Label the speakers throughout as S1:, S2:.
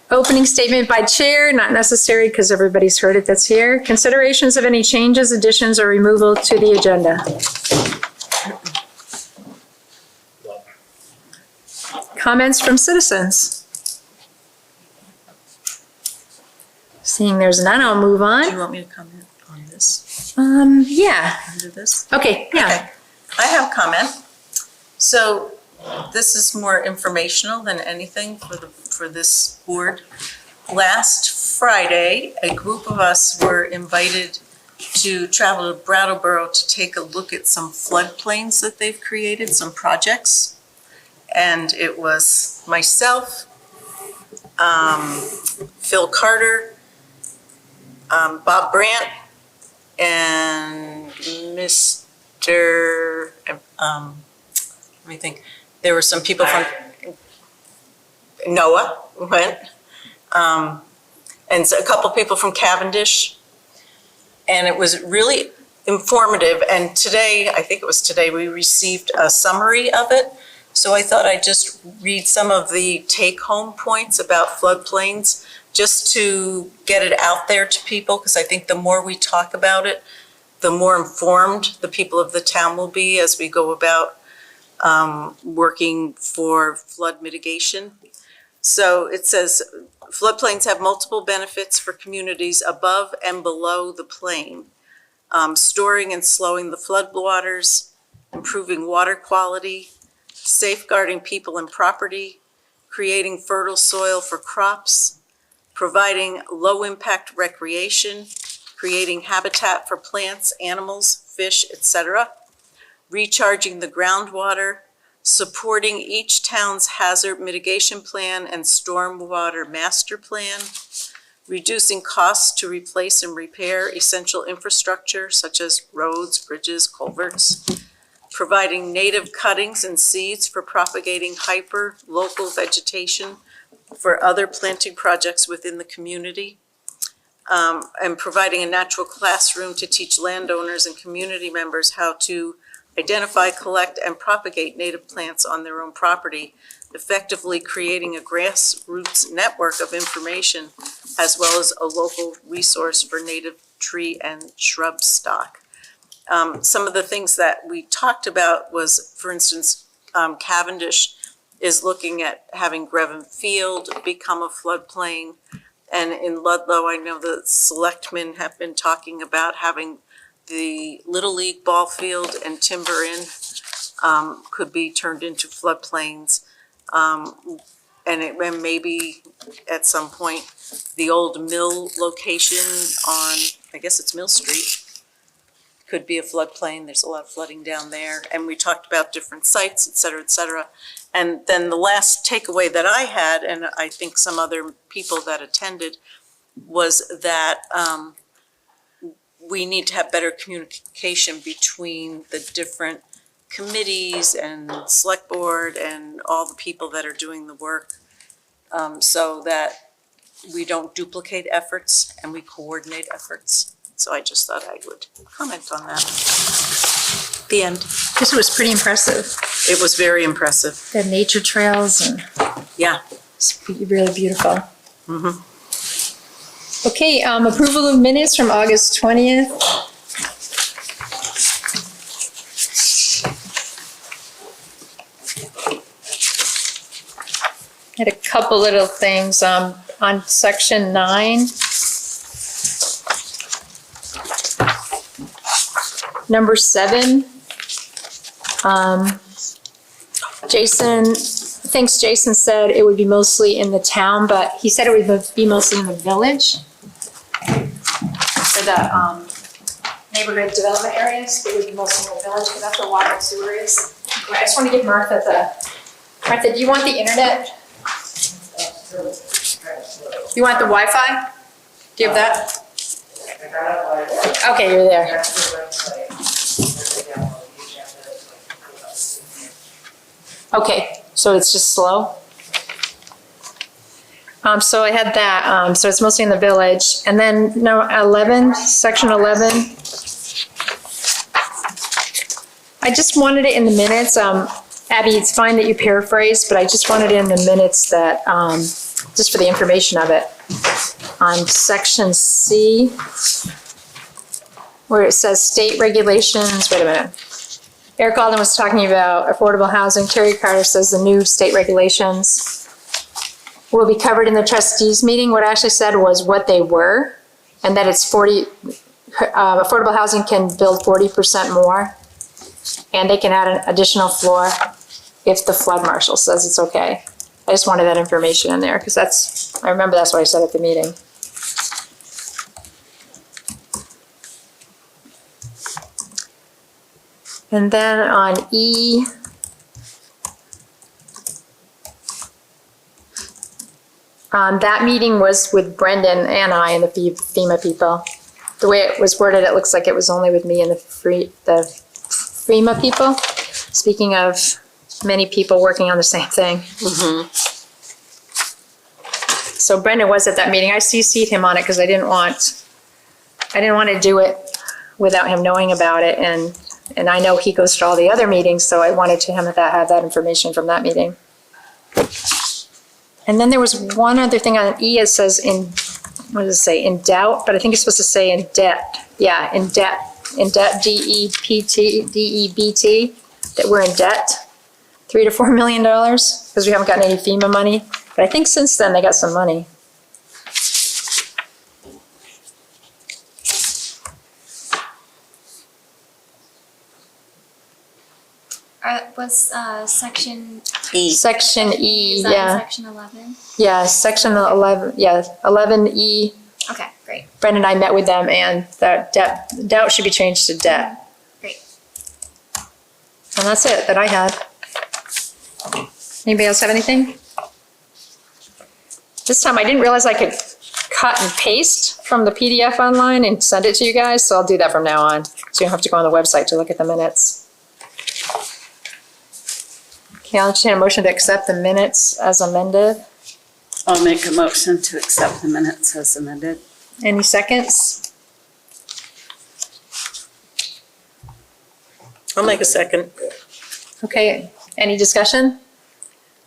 S1: Opening statement by chair, not necessary because everybody's heard it that's here. Considerations of any changes, additions, or removal to the agenda. Comments from citizens? Seeing there's none, I'll move on.
S2: Do you want me to comment on this?
S1: Yeah.
S2: Under this?
S1: Okay, yeah.
S2: Okay. I have a comment. So this is more informational than anything for this board. Last Friday, a group of us were invited to travel to Brattleboro to take a look at some floodplains that they've created, some projects. And it was myself, Phil Carter, Bob Brandt, and Mr. Let me think. There were some people from Noah went, and so a couple people from Cavendish, and it was really informative. And today, I think it was today, we received a summary of it. So I thought I'd just read some of the take-home points about floodplains, just to get it out there to people, because I think the more we talk about it, the more informed the people of the town will be as we go about working for flood mitigation. So it says, floodplains have multiple benefits for communities above and below the plain. Storing and slowing the floodwaters, improving water quality, safeguarding people and property, creating fertile soil for crops, providing low-impact recreation, creating habitat for plants, animals, fish, etc., recharging the groundwater, supporting each town's hazard mitigation plan and stormwater master plan, reducing costs to replace and repair essential infrastructure such as roads, bridges, culverts, providing native cuttings and seeds for propagating hyper-local vegetation for other planting projects within the community, and providing a natural classroom to teach landowners and community members how to identify, collect, and propagate native plants on their own property, effectively creating a grassroots network of information, as well as a local resource for native tree and shrub stock. Some of the things that we talked about was, for instance, Cavendish is looking at having Grevin Field become a floodplain. And in Ludlow, I know the selectmen have been talking about having the Little League ball field and Timber Inn could be turned into floodplains. And maybe at some point, the old mill location on, I guess it's Mill Street, could be a floodplain. There's a lot of flooding down there. And we talked about different sites, et cetera, et cetera. And then the last takeaway that I had, and I think some other people that attended, was that we need to have better communication between the different committees and select board and all the people that are doing the work, so that we don't duplicate efforts and we coordinate efforts. So I just thought I would comment on that. The end.
S1: This was pretty impressive.
S2: It was very impressive.
S1: The nature trails and
S2: Yeah.
S1: it's really beautiful.
S2: Mm-hmm.
S1: Okay, approval of minutes from August 20th. Had a couple little things on section 9. Number 7, Jason said it would be mostly in the town, but he said it would be mostly in the village. For the neighborhood development areas, it would be mostly in the village, because that's where water and sewer is. I just want to give Martha Martha, do you want the internet? You want the Wi-Fi? Do you have that? Okay, you're there. Okay, so it's just slow. So I had that, so it's mostly in the village. And then no, 11, section 11. I just wanted it in the minutes. Abby, it's fine that you paraphrase, but I just wanted it in the minutes that just for the information of it. On section C, where it says state regulations, wait a minute. Eric Alden was talking about affordable housing. Terry Carter says the new state regulations will be covered in the trustees meeting. What I actually said was what they were, and that it's affordable housing can build 40% more, and they can add an additional floor if the flood marshal says it's okay. I just wanted that information in there because I remember that's what I said at the meeting. And then on E, that meeting was with Brendan and I and the FEMA people. The way it was worded, it looks like it was only with me and the FEMA people. Speaking of many people working on the same thing.
S2: Mm-hmm.
S1: So Brendan was at that meeting. I CC'd him on it because I didn't want to do it without him knowing about it, and I know he goes to all the other meetings, so I wanted to have that information from that meeting. And then there was one other thing on E. It says what does it say? In doubt, but I think it's supposed to say in debt. Yeah, in debt. In debt, D-E-B-T, that we're in debt, $3 to $4 million, because we haven't gotten any FEMA money. But I think since then they got some money.
S3: Was section
S2: E.
S1: Section E,
S3: is that
S1: yeah.
S3: in section 11?
S1: Yeah, section 11, yeah, 11E.
S3: Okay, great.
S1: Brendan and I met with them, and that doubt should be changed to debt.
S3: Great.
S1: And that's it that I had. Anybody else have anything? This time I didn't realize I could cut and paste from the PDF online and send it to you guys, so I'll do that from now on. So you don't have to go on the website to look at the minutes. Okay, I'll entertain a motion to accept the minutes as amended.
S4: I'll make a motion to accept the minutes as amended.
S1: Any seconds?
S2: I'll make a second.
S1: Okay, any discussion?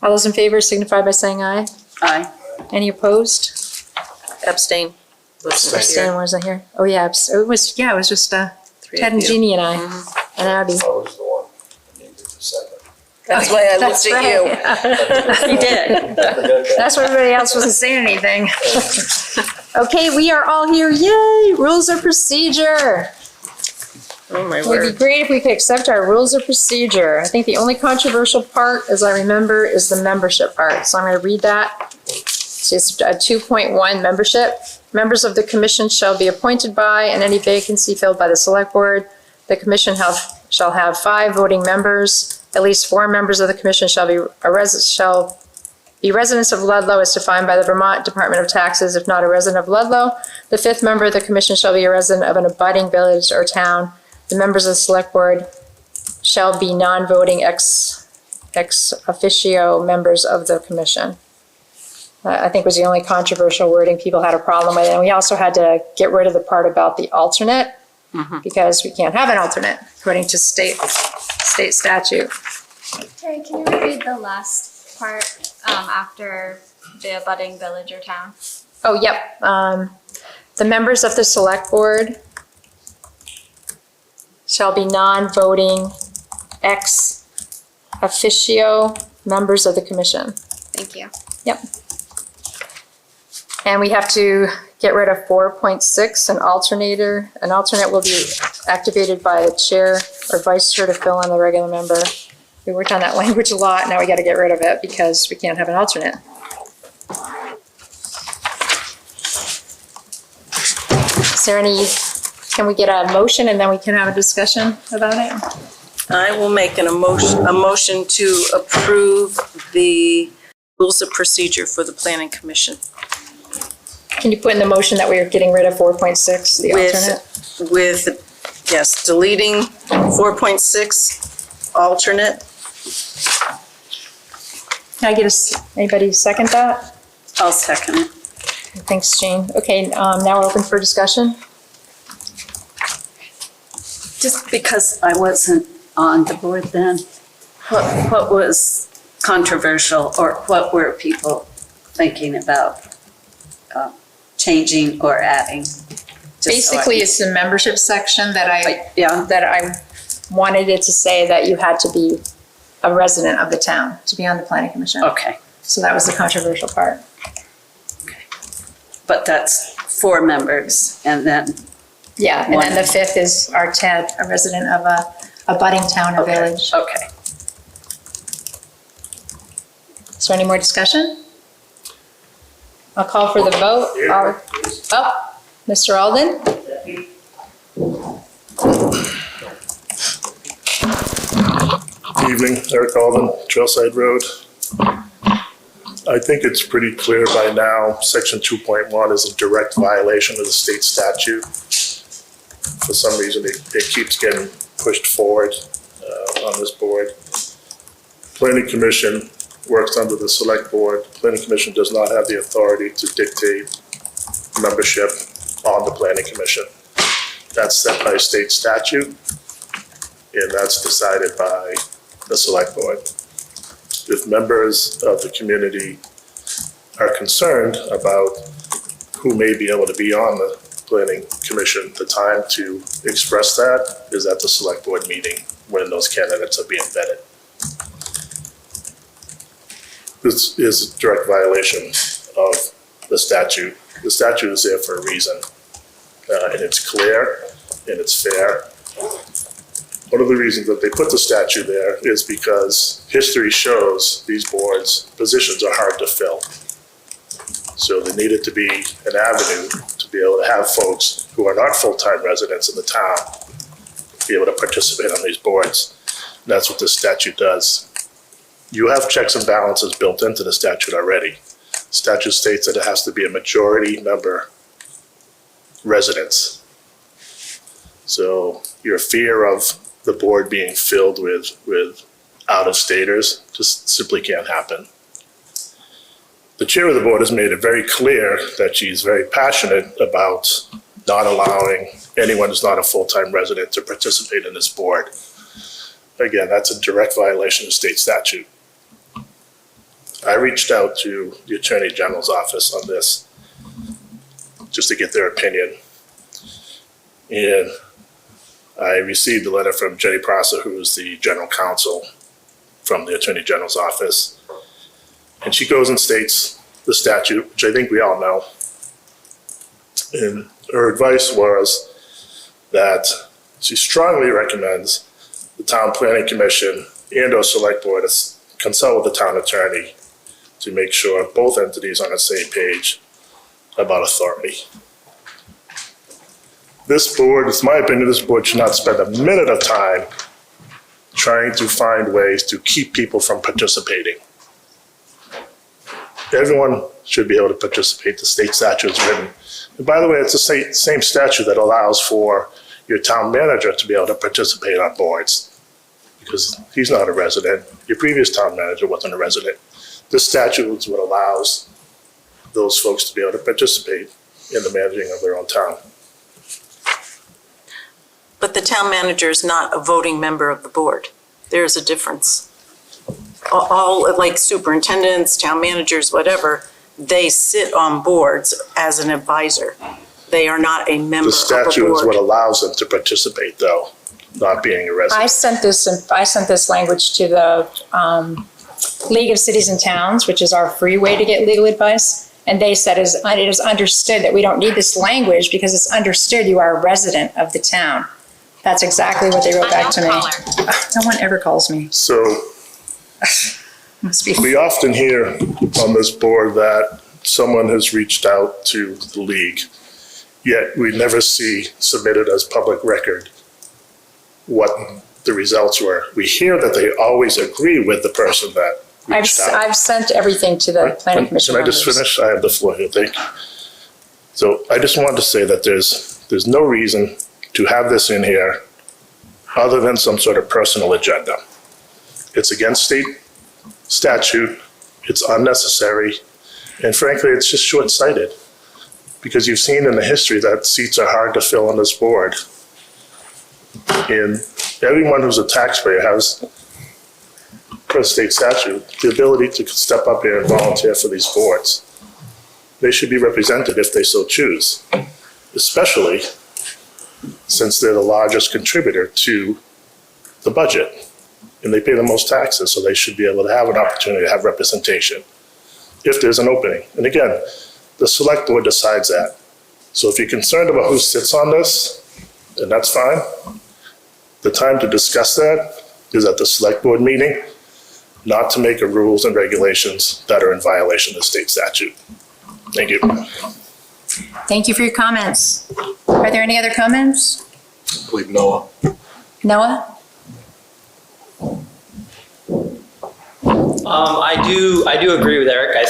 S1: All those in favor signify by saying aye.
S4: Aye.
S1: Any opposed?
S2: Abstain.
S1: Abstain, wasn't here. Oh, yeah, it was just Ted and Jeannie and I, and Abby.
S5: I was the one that needed the second.
S2: That's why I looked at you.
S4: You did.
S1: That's why everybody else wasn't saying anything. Okay, we are all here, yay! Rules of procedure.
S2: Oh, my
S1: It would be
S2: word.
S1: great if we could accept our rules of procedure. I think the only controversial part, as I remember, is the membership part. So I'm going to read that. It's just a 2.1 membership. Members of the commission shall be appointed by and any vacancy filled by the select board. The commission shall have 5 voting members. At least 4 members of the commission shall be residents of Ludlow as defined by the Vermont Department of Taxes, if not a resident of Ludlow. The 5th member of the commission shall be a resident of an abutting village or town. The members of the select board shall be non-voting ex officio members of the commission. I think was the only controversial wording people had a problem with. And we also had to get rid of the part about the alternate because we can't have an alternate according to state statute.
S3: Terry, can you repeat the last part after the abutting village or town?
S1: Oh, yep. The members of the select board shall be non-voting ex officio members of the commission.
S3: Thank you.
S1: Yep. And we have to get rid of 4.6, an alternator. An alternate will be activated by the chair or vice chair to fill in the regular member. We worked on that language a lot. Now we got to get rid of it because we can't have an alternate. Is there can we get a motion and then we can have a discussion about it?
S2: I will make a motion to approve the rules of procedure for the planning commission.
S1: Can you put in the motion that we are getting rid of 4.6, the alternate?
S2: Yes, deleting 4.6 alternate.
S1: Can I get anybody second that?
S4: I'll second it.
S1: Thanks, Jane. Okay, now we're open for discussion.
S4: Just because I wasn't on the board then, what was controversial or what were people thinking about changing or adding.
S1: Basically, it's the membership section that
S4: Yeah,
S1: I wanted it to say that you had to be a resident of the town to be on the planning commission.
S4: okay.
S1: So that was the controversial part.
S4: But that's 4 members and then,
S1: Yeah, and then the fifth is our Ted, a resident of a budding town or village.
S4: okay.
S1: Is there any more discussion? I'll call for the vote. Mr. Alden?
S5: Evening, Eric Alden, Trailside Road. I think it's pretty clear by now, section 2.1 is a direct violation of the state statute. For some reason, it keeps getting pushed forward on this board. Planning Commission works under the select board. Planning Commission does not have the authority to dictate membership on the Planning Commission. That's set by state statute, and that's decided by the select board. If members of the community are concerned about who may be able to be on the Planning Commission, the time to express that is at the select board meeting when those candidates are being vetted. This is a direct violation of the statute. The statute is there for a reason, and it's clear and it's fair. One of the reasons that they put the statute there is because history shows these boards' positions are hard to fill. So there needed to be an avenue to be able to have folks who are not full-time residents in the town be able to participate on these boards. And that's what this statute does. You have checks and balances built into the statute already. Statute states that it has to be a majority member residence. So your fear of the board being filled with out-of-staters just simply can't happen. The chair of the board has made it very clear that she's very passionate about not allowing anyone who's not a full-time resident to participate in this board. Again, that's a direct violation of state statute. I reached out to the Attorney General's office on this just to get their opinion. And I received a letter from Jenny Prosser, who is the general counsel from the Attorney General's office. And she goes and states the statute, which I think we all know. And her advice was that she strongly recommends the Town Planning Commission and or Select Board consult with the town attorney to make sure both entities are on the same page about authority. This board, it's my opinion, this board should not spend a minute of time trying to find ways to keep people from participating. Everyone should be able to participate. The state statute is written. And by the way, it's the same statute that allows for your town manager to be able to participate on boards because he's not a resident. Your previous town manager wasn't a resident. This statute is what allows those folks to be able to participate in the managing of their own town.
S2: But the town manager is not a voting member of the board. There's a difference. All like superintendents, town managers, whatever, they sit on boards as an advisor. They are not a member of the board.
S5: The statute is what allows them to participate, though, not being a resident.
S1: I sent this language to the League of Cities and Towns, which is our free way to get legal advice. And they said it is understood that we don't need this language because it's understood you are a resident of the town. That's exactly what they wrote back to me. No one ever calls me.
S5: So
S1: Must be.
S5: we often hear on this board that someone has reached out to the league, yet we never see submitted as public record what the results were. We hear that they always agree with the person that reached out.
S1: I've sent everything to the planning commission
S5: Can I just
S1: members.
S5: finish? I have the floor here, thank you. So I just wanted to say that there's no reason to have this in here other than some sort of personal agenda. It's against state statute, it's unnecessary, and frankly, it's just short-sighted. Because you've seen in the history that seats are hard to fill on this board. And everyone who's a taxpayer has, per state statute, the ability to step up here and volunteer for these boards. they should be represented if they so choose, especially since they're the largest contributor to the budget and they pay the most taxes, so they should be able to have an opportunity to have representation if there's an opening. And again, the select board decides that. So if you're concerned about who sits on this, then that's fine. The time to discuss that is at the select board meeting, not to make a rules and regulations that are in violation of state statute. Thank you.
S1: Thank you for your comments. Are there any other comments?
S6: I believe Noah.
S1: Noah?
S7: I do agree with Eric. I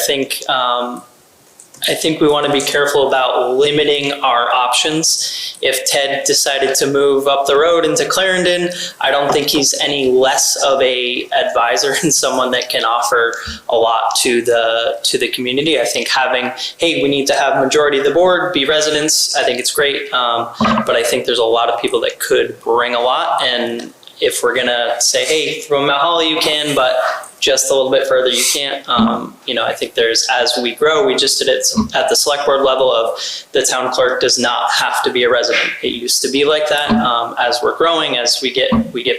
S7: think we want to be careful about limiting our options. If Ted decided to move up the road into Clarendon, I don't think he's any less of a advisor and someone that can offer a lot to the community. I think having, hey, we need to have majority of the board be residents, I think it's great. But I think there's a lot of people that could bring a lot. And if we're gonna say, hey, from Mount Holly you can, but just a little bit further you can't, I think as we grow, we just did it at the select board level of the town clerk does not have to be a resident. It used to be like that. As we're growing, as we get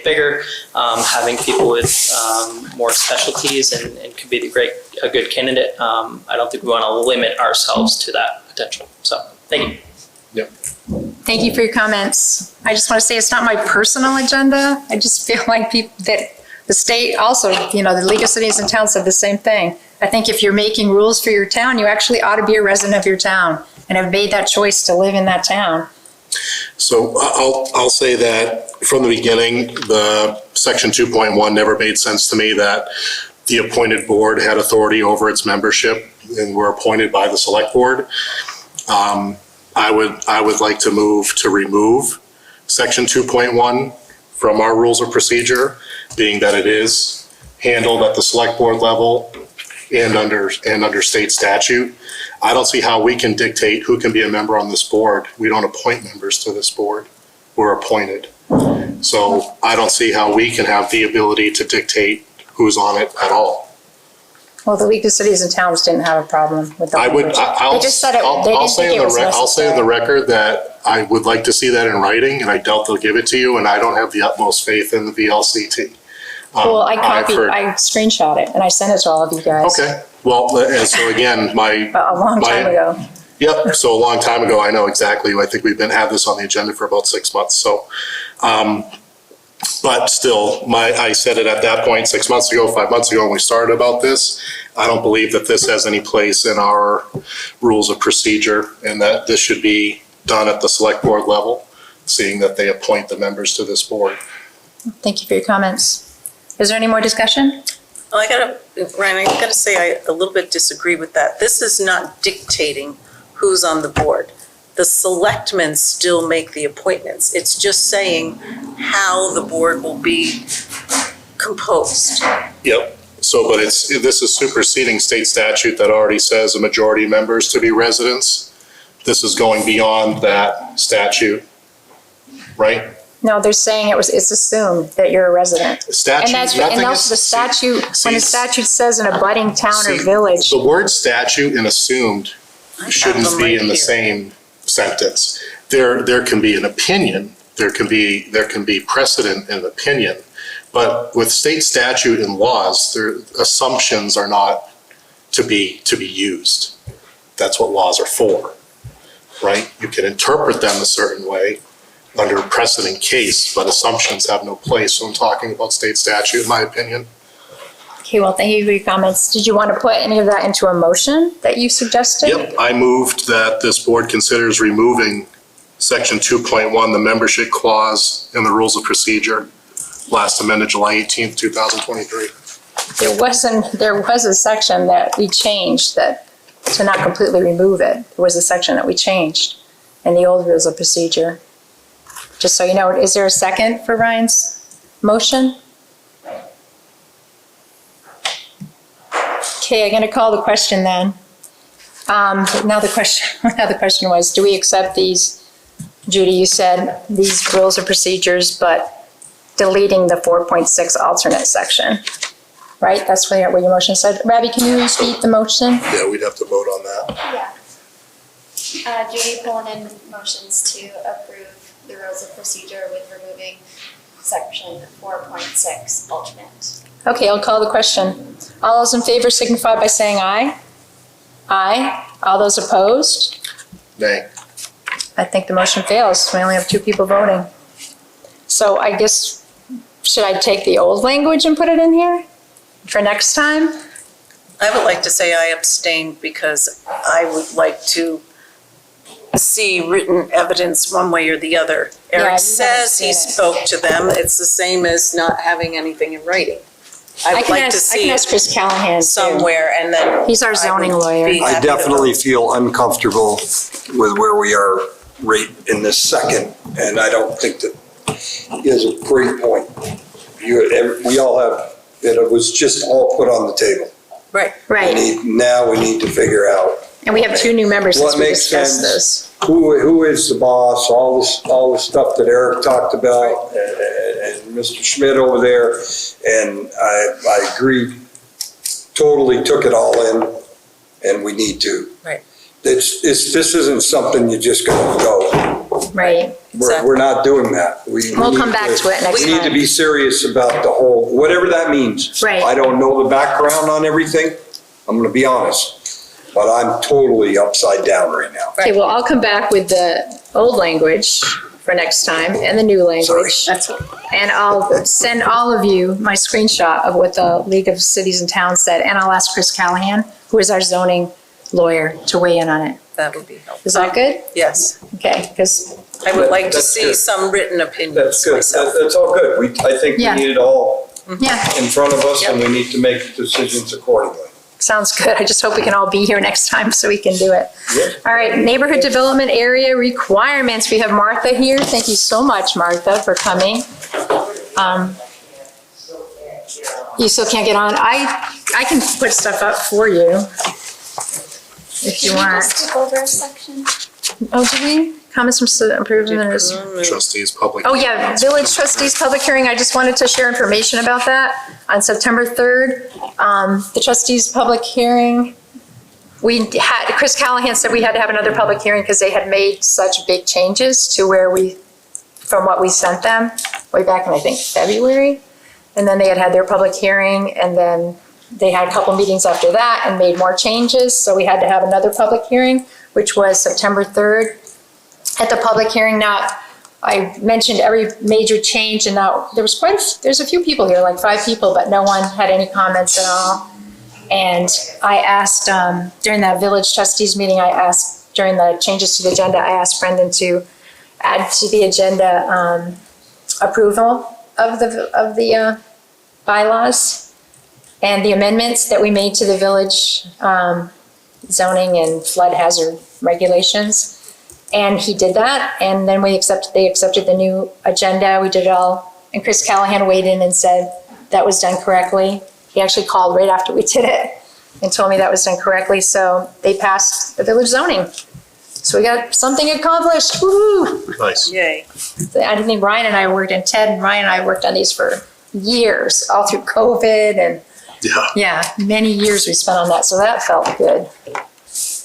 S7: bigger, having people with more specialties and could be a good candidate. I don't think we want to limit ourselves to that potential. So thank you.
S6: Yep.
S1: Thank you for your comments. I just want to say it's not my personal agenda. I just feel like the state also, the League of Cities and Towns said the same thing. I think if you're making rules for your town, you actually ought to be a resident of your town and have made that choice to live in that town.
S6: So I'll say that from the beginning, the section 2.1 never made sense to me that the appointed board had authority over its membership and were appointed by the select board. I would like to move to remove section 2.1 from our rules of procedure, being that it is handled at the select board level and under state statute. I don't see how we can dictate who can be a member on this board. We don't appoint members to this board. We're appointed. So I don't see how we can have the ability to dictate who's on it at all.
S1: Well, the League of Cities and Towns didn't have a problem with that.
S6: I'll say on the record that I would like to see that in writing, and I doubt they'll give it to you, and I don't have the utmost faith in the VLCT.
S1: Well, I screenshot it and I sent it to all of you guys.
S6: Okay, well, and so again,
S1: A long time ago.
S6: Yep, so a long time ago, I know exactly. I think we've had this on the agenda for about 6 months, so. But still, I said it at that point 6 months ago, 5 months ago when we started about this. I don't believe that this has any place in our rules of procedure and that this should be done at the select board level, seeing that they appoint the members to this board.
S1: Thank you for your comments. Is there any more discussion?
S2: Well, Ryan, I gotta say, I a little bit disagree with that. This is not dictating who's on the board. The selectmen still make the appointments. It's just saying how the board will be composed.
S6: Yep. So, but this is superseding state statute that already says a majority of members to be residents. This is going beyond that statute, right?
S1: No, they're saying it's assumed that you're a resident.
S6: Statute,
S1: And also the statute, when the statute says in a budding town or village.
S6: The word statute and assumed shouldn't be in the same sentence. There can be an opinion, there can be precedent in opinion, but with state statute and laws, assumptions are not to be used. That's what laws are for, right? You can interpret them a certain way under a precedent case, but assumptions have no place. So I'm talking about state statute, in my opinion.
S1: Okay, well, thank you for your comments. Did you want to put any of that into a motion that you suggested?
S6: Yep, I moved that this board considers removing section 2.1, the membership clause in the rules of procedure, last amended July 18th, 2023.
S1: There was a section that we changed to not completely remove it. There was a section that we changed in the old rules of procedure. Just so you know, is there a second for Ryan's motion? Okay, I'm going to call the question then. Now the question was, do we accept these, Judy, you said these rules of procedures, but deleting the 4.6 alternate section, right? That's what your motion said. Ravi, can you repeat the motion?
S6: Yeah, we'd have to vote on that.
S3: Yeah. Judy Pullinan motions to approve the rules of procedure with removing section 4.6 alternate.
S1: Okay, I'll call the question. All those in favor signify by saying aye. Aye. All those opposed?
S6: Nay.
S1: I think the motion fails. We only have 2 people voting. So I guess, should I take the old language and put it in here for next time?
S2: I would like to say I abstain because I would like to see written evidence one way or the other.
S1: Yeah, you
S2: Eric
S1: gotta
S2: says he
S1: see it.
S2: spoke to them. It's the same as not having anything in writing. I would like to
S1: I
S2: see
S1: can ask
S2: it
S1: Chris Callahan too.
S2: somewhere and then.
S1: He's our
S2: I
S1: zoning
S2: would
S1: lawyer.
S2: be
S8: I
S2: happy to
S8: definitely
S2: vote.
S8: feel uncomfortable with where we are right in this second, and I don't think that he has a great point. We all have, it was just all put on the table.
S2: Right.
S1: Right,
S8: Now we need to figure out
S1: and we have 2 new members since
S8: what
S1: we
S8: makes
S1: discussed
S8: sense,
S1: this.
S8: who is the boss, all the stuff that Eric talked about, and Mr. Schmidt over there, and I agree, totally took it all in, and we need to.
S2: Right.
S8: This isn't something you just gonna go.
S1: Right,
S8: We're not doing that. We
S1: we'll
S8: need
S1: come back to it next
S8: We need to
S1: time.
S8: be serious about the whole, whatever that means.
S1: Right.
S8: I don't know the background on everything, I'm gonna be honest, but I'm totally upside down right now.
S1: Okay, well, I'll come back with the old language for next time and the new language. And I'll send all of you my screenshot of what the League of Cities and Towns said, and I'll ask Chris Callahan, who is our zoning lawyer, to weigh in on it.
S2: That would be helpful.
S1: Is that good?
S2: Yes.
S1: Okay, because,
S2: I would like to
S8: That's
S2: see
S8: good.
S2: some written opinions
S8: That's good,
S2: myself.
S8: that's all good. I think we
S1: Yeah.
S8: need it all
S1: yeah,
S8: in front of us, and we need to make decisions accordingly.
S1: sounds good. I just hope we can all be here next time so we can do it.
S8: Yeah.
S1: All right, neighborhood development area requirements. We have Martha here. Thank you so much, Martha, for coming. You still can't get on? I can put stuff up for you if you
S3: Did we
S1: want.
S3: just skip over a section?
S1: Oh, did we? Comments from improvement.
S6: Trustees, public.
S1: Oh, yeah, village trustees public hearing. I just wanted to share information about that. On September 3rd, the trustees public hearing, Chris Callahan said we had to have another public hearing because they had made such big changes to from what we sent them way back in, I think, February. And then they had their public hearing, and then they had a couple meetings after that and made more changes. So we had to have another public hearing, which was September 3rd. At the public hearing now, I mentioned every major change, and now there's a few people here, like 5 people, but no one had any comments at all. And I asked, during that village trustees meeting, during the changes to the agenda, I asked Brendan to add to the agenda approval of the bylaws and the amendments that we made to the village zoning and flood hazard regulations. And he did that, and then they accepted the new agenda. We did it all, and Chris Callahan weighed in and said that was done correctly. He actually called right after we did it and told me that was done correctly, so they passed the village zoning. So we got something accomplished, woo-hoo!
S6: Nice.
S2: Yay.
S1: I think Ryan and I worked, and Ted and Ryan and I worked on these for years, all through COVID, and
S6: Yeah.
S1: many years we spent on that, so that felt good.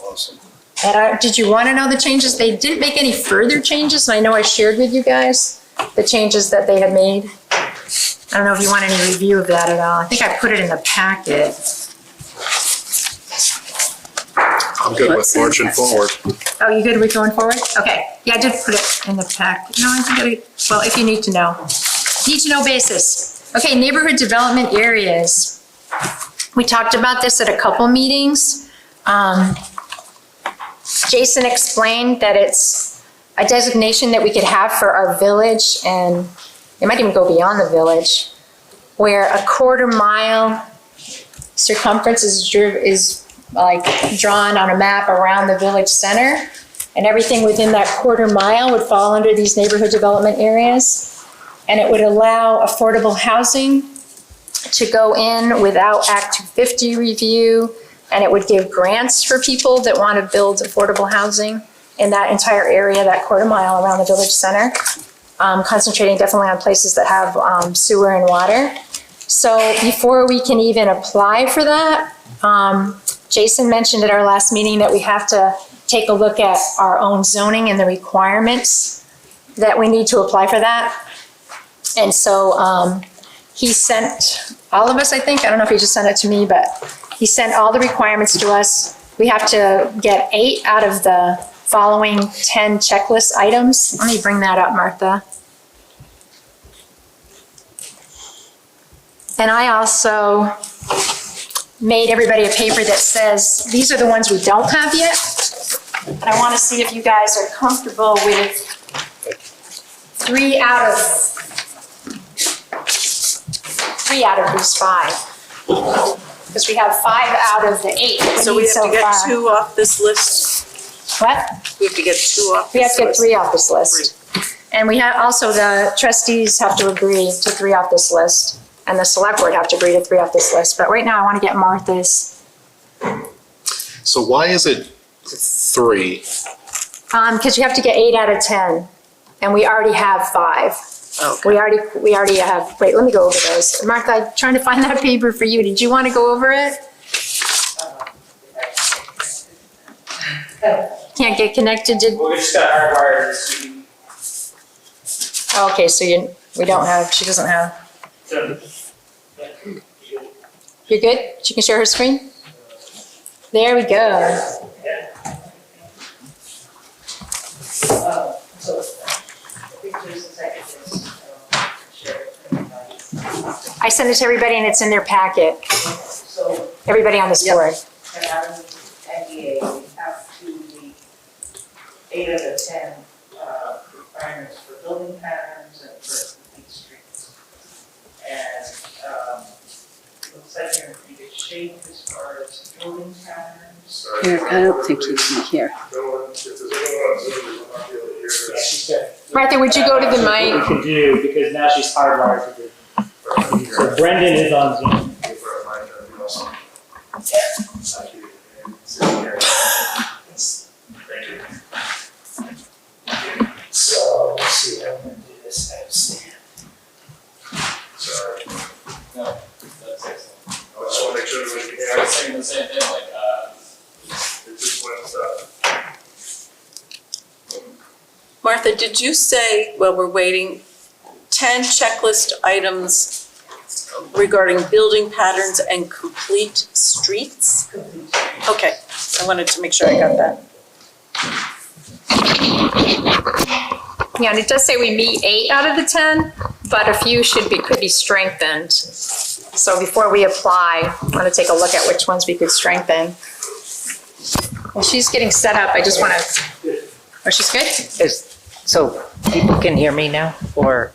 S8: Awesome.
S1: And did you want to know the changes? They didn't make any further changes, and I know I shared with you guys the changes that they had made. I don't know if you want any review of that at all. I think I put it in the packet.
S6: I'm good with marching forward.
S1: Oh, you good with going forward? Okay, yeah, I did put it in the packet. No, I think well, if you need to know. Need to know basis. Okay, neighborhood development areas. We talked about this at a couple meetings. Jason explained that it's a designation that we could have for our village, and it might even go beyond the village, where a 1/4 mile circumference is like drawn on a map around the village center, and everything within that 1/4 mile would fall under these neighborhood development areas. And it would allow affordable housing to go in without Act 250 review, and it would give grants for people that want to build affordable housing in that entire area, that 1/4 mile around the village center, concentrating definitely on places that have sewer and water. So before we can even apply for that, Jason mentioned at our last meeting that we have to take a look at our own zoning and the requirements that we need to apply for that. And so he sent all of us, I think, I don't know if he just sent it to me, but he sent all the requirements to us. We have to get 8 out of the following 10 checklist items. Let me bring that up, Martha. And I also made everybody a paper that says, these are the ones we don't have yet. And I want to see if you guys are comfortable with 3 out of these 5. Because we have 5 out of the 8 that
S2: So
S1: we
S2: we
S1: need
S2: have
S1: so
S2: to get
S1: far.
S2: 2 off this list?
S1: What?
S2: We have to get 2 off
S1: We have
S2: this
S1: to get
S2: list?
S1: 3 off this list. And we have, also the trustees have to agree to 3 off this list. And the select board have to agree to 3 off this list. But right now I want to get Martha's.
S6: So why is it 3?
S1: Because you have to get 8 out of 10. And we already have 5.
S2: Okay.
S1: We already have, wait, let me go over those. Martha, I'm trying to find that paper for you. Did you want to go over it? Can't get connected,
S7: We just got hardwired this week.
S1: okay, so we don't have, she doesn't have. You're good? She can share her screen? There we go. I sent it to everybody and it's in their packet. Everybody on this board.
S9: And out of the NDA, we have to meet 8 out of 10 requirements for building patterns and for complete streets. And it looks like you're in pretty good shape as far as building patterns.
S4: Eric, I don't think you can hear.
S1: Martha, would you go to the mic?
S10: We can do, because now she's hardwired to do. So Brendan is on Zoom. So let's see how I'm gonna do this out of stand.
S11: Sorry.
S10: No, that's excellent.
S11: I just want to make sure everybody can hear.
S10: I was saying the same thing, like,
S11: It just went,
S2: Martha, did you say, while we're waiting, 10 checklist items regarding building patterns and complete streets? Okay, I wanted to make sure I got that.
S1: Yeah, and it does say we meet 8 out of the 10, but a few could be strengthened. So before we apply, I want to take a look at which ones we could strengthen. Well, she's getting set up. I just want to, oh, she's good?
S9: So people can hear me now, or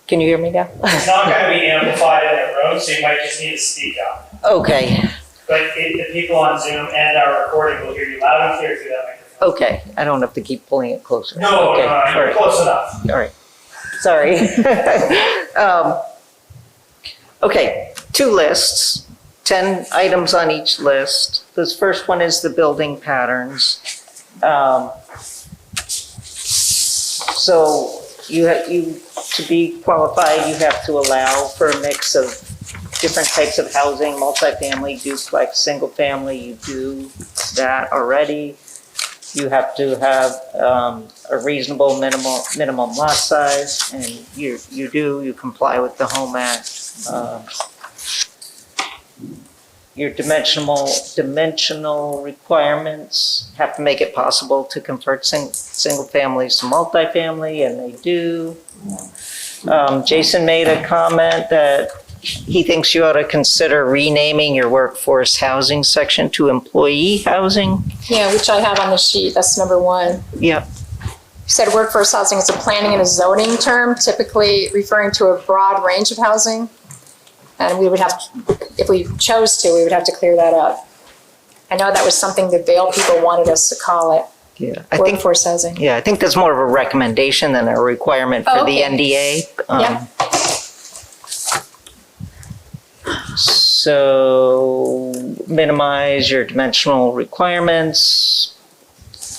S9: can you hear me now?
S10: it's not gonna be amplified in the room, so you might just need to speak up.
S9: Okay,
S10: But the people on Zoom and our recording will hear you loud and clear through that microphone.
S9: okay, I don't have to keep pulling it closer.
S10: No,
S9: Okay,
S10: no,
S9: all
S10: you're
S9: right.
S10: close enough.
S9: All right, sorry. Okay, 2 lists, 10 items on each list. This first one is the building patterns. So to be qualified, you have to allow for a mix of different types of housing, multifamily, duplex, single family. You do that already. You have to have a reasonable minimum lot size, and you comply with the Home Act. Your dimensional requirements have to make it possible to convert single families to multifamily, and they do. Jason made a comment that he thinks you ought to consider renaming your workforce housing section to employee housing.
S1: Yeah, which I have on the sheet. That's number 1.
S9: Yep.
S1: You said workforce housing is a planning and a zoning term, typically referring to a broad range of housing. And we would have, if we chose to, we would have to clear that up. I know that was something the Vail people wanted us to call it,
S9: Yeah, I think.
S1: workforce housing.
S9: Yeah, I think that's more of a recommendation than a requirement for the NDA.
S1: Yeah.
S9: So minimize your dimensional requirements,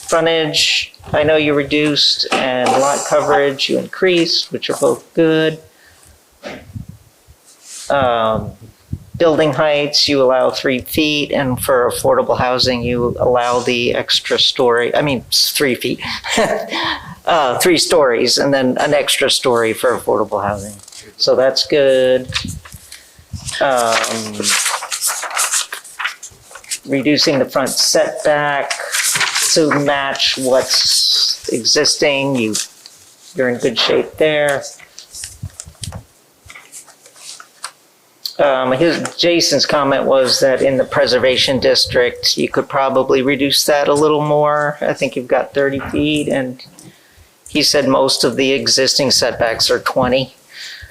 S9: frontage, I know you reduced, and lot coverage you increased, which are both good. building heights, you allow 3 feet, and for affordable housing, you allow the extra story, 3 feet. 3 stories, and then an extra story for affordable housing. So that's good. Reducing the front setback to match what's existing, you're in good shape there. Jason's comment was that in the preservation district, you could probably reduce that a little more. I think you've got 30 feet, and he said most of the existing setbacks are 20.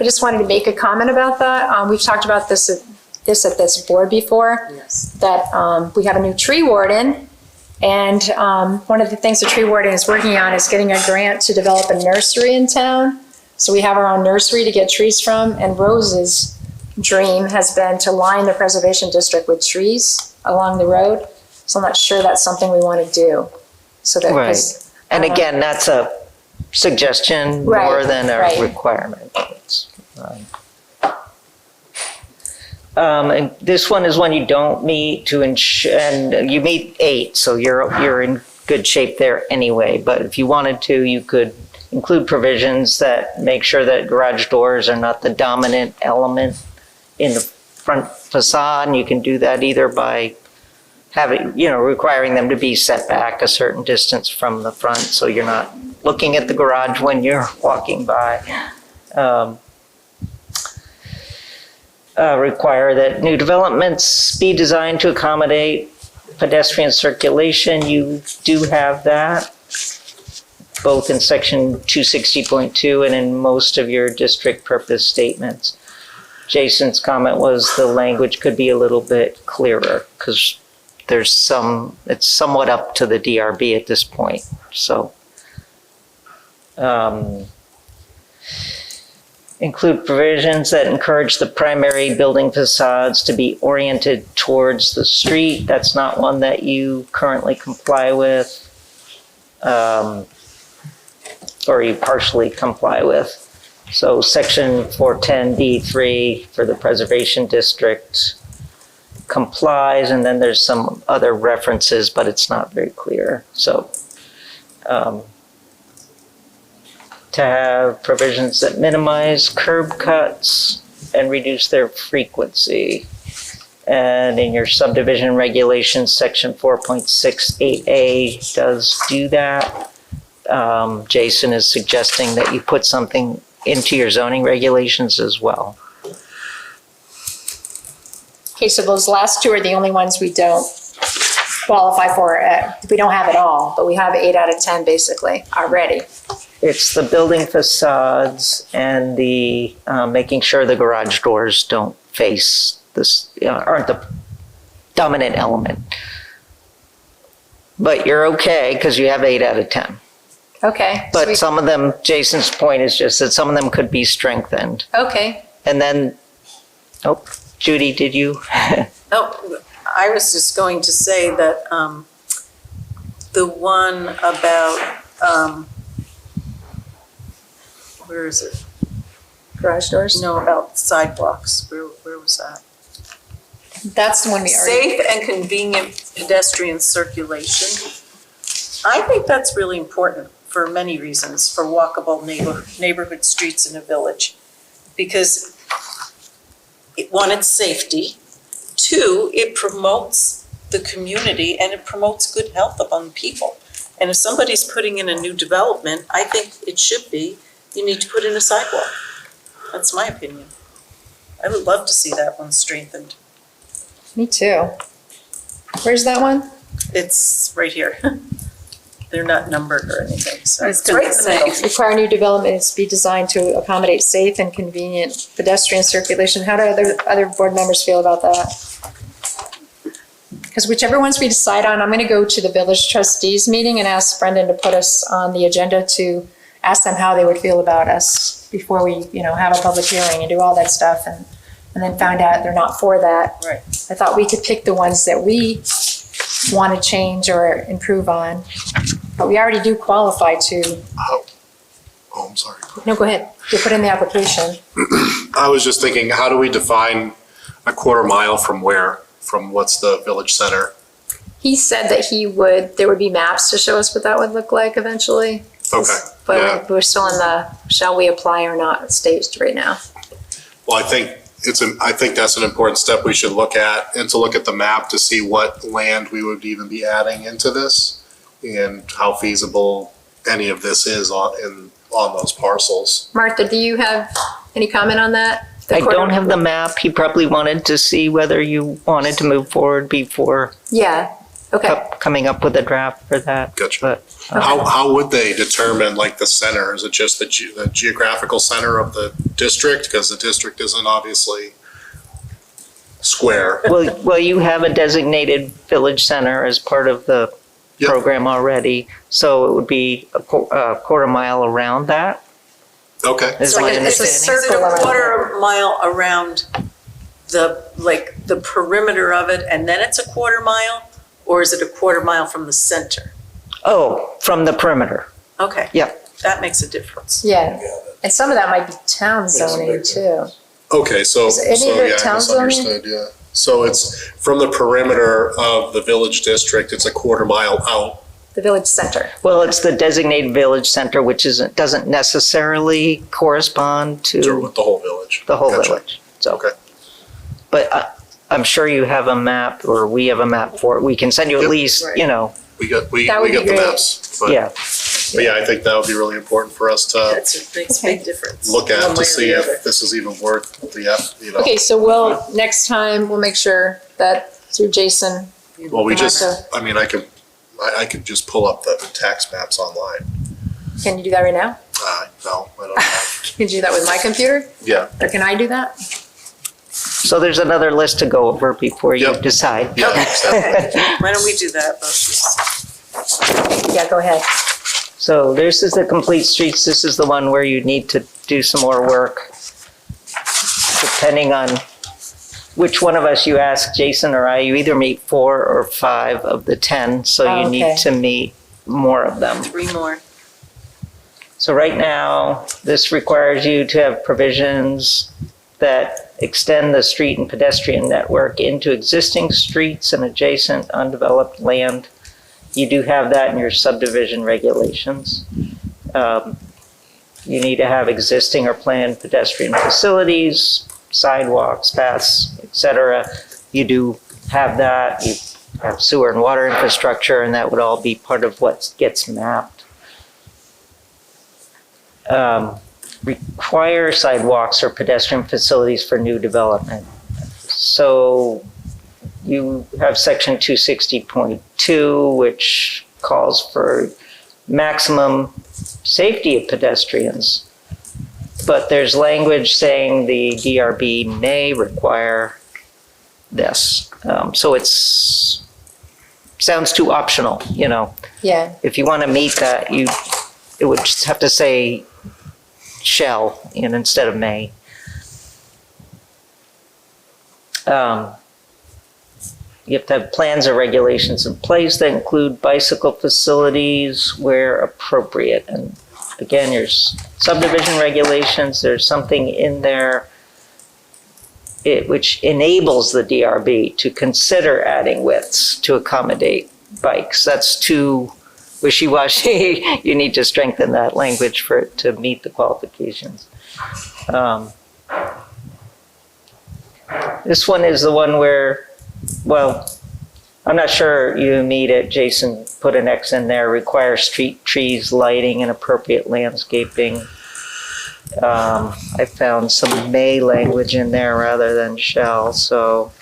S1: I just wanted to make a comment about that. We've talked about this at this board before.
S2: Yes.
S1: That we have a new tree warden, and one of the things the tree warden is working on is getting a grant to develop a nursery in town. So we have our own nursery to get trees from, and Rose's dream has been to line the preservation district with trees along the road. So I'm not sure that's something we want to do. So that,
S9: Right. And again, that's a suggestion
S1: Right,
S9: more than a
S1: right.
S9: requirement. And this one is when you don't meet and you meet 8, so you're in good shape there anyway. But if you wanted to, you could include provisions that make sure that garage doors are not the dominant element in the front facade. And you can do that either by requiring them to be set back a certain distance from the front, so you're not looking at the garage when you're walking by. Require that new developments be designed to accommodate pedestrian circulation. You do have that, both in section 260.2 and in most of your district purpose statements. Jason's comment was the language could be a little bit clearer, because it's somewhat up to the DRB at this point. So, include provisions that encourage the primary building facades to be oriented towards the street. That's not one that you currently comply with, or you partially comply with. So section 410D3 for the preservation district complies, and then there's some other references, but it's not very clear. So, to have provisions that minimize curb cuts and reduce their frequency. And in your subdivision regulations, section 4.68A does do that. Jason is suggesting that you put something into your zoning regulations as well.
S1: Okay, so those last 2 are the only ones we don't qualify for. We don't have it all, but we have 8 out of 10 basically already.
S9: It's the building facades and the making sure the garage doors don't face this, aren't the dominant element. But you're okay because you have 8 out of 10.
S1: Okay.
S9: But some of them, Jason's point is just that some of them could be strengthened.
S1: Okay.
S9: And then, Judy, did you?
S2: Oh, I was just going to say that the one about, where is it?
S1: Garage doors?
S2: No, about sidewalks. Where was that?
S1: That's the one we already.
S2: Safe and convenient pedestrian circulation. I think that's really important for many reasons, for walkable neighborhood streets in a village. Because one, it's safety. 2, it promotes the community and it promotes good health among people. And if somebody's putting in a new development, I think it should be, you need to put in a sidewalk. That's my opinion. I would love to see that one strengthened.
S1: Me too. Where's that one?
S2: It's right here. They're not numbered or anything, so
S4: I was
S2: it's
S4: gonna
S2: right in the
S4: say.
S2: middle.
S1: Require new developments be designed to accommodate safe and convenient pedestrian circulation. How do other board members feel about that? Because whichever ones we decide on, I'm going to go to the village trustees meeting and ask Brendan to put us on the agenda to ask them how they would feel about us before we, have a public hearing and do all that stuff, and then find out they're not for that.
S2: Right.
S1: I thought we could pick the ones that we want to change or improve on, but we already do qualify to.
S6: Oh, I'm sorry.
S1: No, go ahead. You put in the application.
S6: I was just thinking, how do we define A quarter mile from where? From what's the village center?
S1: He said that there would be maps to show us what that would look like eventually.
S6: Okay,
S1: But
S6: yeah.
S1: we're still in the shall we apply or not stage right now.
S6: Well, I think that's an important step we should look at, and to look at the map to see what land we would even be adding into this and how feasible any of this is on those parcels.
S1: Martha, do you have any comment on that?
S9: I don't have the map. He probably wanted to see whether you wanted to move forward before
S1: Yeah, okay.
S9: coming up with a draft for that.
S6: Gotcha.
S9: But
S6: How would they determine like the center? Is it just the geographical center of the district? Because the district isn't obviously square.
S9: well, you have a designated village center as part of the
S6: Yep.
S9: program already, so it would be a quarter mile around that.
S6: Okay.
S9: Is
S1: It's like
S9: my
S1: it's a
S9: understanding.
S2: Is it
S1: circle
S2: a
S1: around
S2: quarter mile around the perimeter of it, and then it's a quarter mile? Or is it a quarter mile from the center?
S9: Oh, from the perimeter.
S2: Okay.
S9: Yep.
S2: That makes a difference.
S1: Yeah, and some of that might be town zoning too.
S6: Okay, so,
S1: Is any of it
S6: yeah, I
S1: town zoning?
S6: misunderstood, yeah. So it's from the perimeter of the village district, it's a quarter mile out.
S1: The village center.
S9: Well, it's the designated village center, which doesn't necessarily correspond
S6: To
S9: to
S6: the whole village.
S9: the whole
S6: Gotcha.
S9: village. So,
S6: Okay.
S9: but I'm sure you have a map, or we have a map for it. We can send you at
S6: Yep.
S9: least,
S2: Right.
S9: you know,
S6: We got the
S1: That would be great.
S6: maps. But
S9: yeah.
S6: but yeah, I think that would be really important for us to
S2: Makes a big difference.
S6: look
S2: one
S6: at
S2: way
S6: to
S2: or
S6: see
S2: the other.
S6: if this is even worth the.
S1: Okay, so next time, we'll make sure that through Jason.
S6: Well, we just,
S1: Martha.
S6: I mean, I could just pull up the tax maps online.
S1: Can you do that right now?
S6: No, I don't have.
S1: Can you do that with my computer?
S6: Yeah,
S1: Or can I do that?
S9: So there's another list to go over before you
S6: Yep.
S9: decide.
S6: yeah.
S2: Okay, why don't we do that, Boshis?
S1: Yeah, go ahead.
S9: So this is the complete streets. This is the one where you need to do some more work. Depending on which one of us you ask, Jason or I, you either meet 4 or 5 of the 10, so you
S1: Okay.
S9: need to meet more of them.
S2: 3 more.
S9: So right now, this requires you to have provisions that extend the street and pedestrian network into existing streets and adjacent undeveloped land. You do have that in your subdivision regulations. You need to have existing or planned pedestrian facilities, sidewalks, paths, etc. You do have that. You have sewer and water infrastructure, and that would all be part of what gets mapped. Require sidewalks or pedestrian facilities for new development. So you have section 260.2, which calls for maximum safety of pedestrians. But there's language saying the DRB may require this. So it's, sounds too optional, you know.
S1: Yeah,
S9: If you want to meet that, it would just have to say shall instead of may. You have to have plans or regulations in place that include bicycle facilities where appropriate. And again, your subdivision regulations, there's something in there which enables the DRB to consider adding widths to accommodate bikes. That's too wishy-washy. You need to strengthen that language for it to meet the qualifications. This one is the one where, well, I'm not sure you meet it. Jason put an X in there, require street trees, lighting, and appropriate landscaping. I found some may language in there rather than shall, so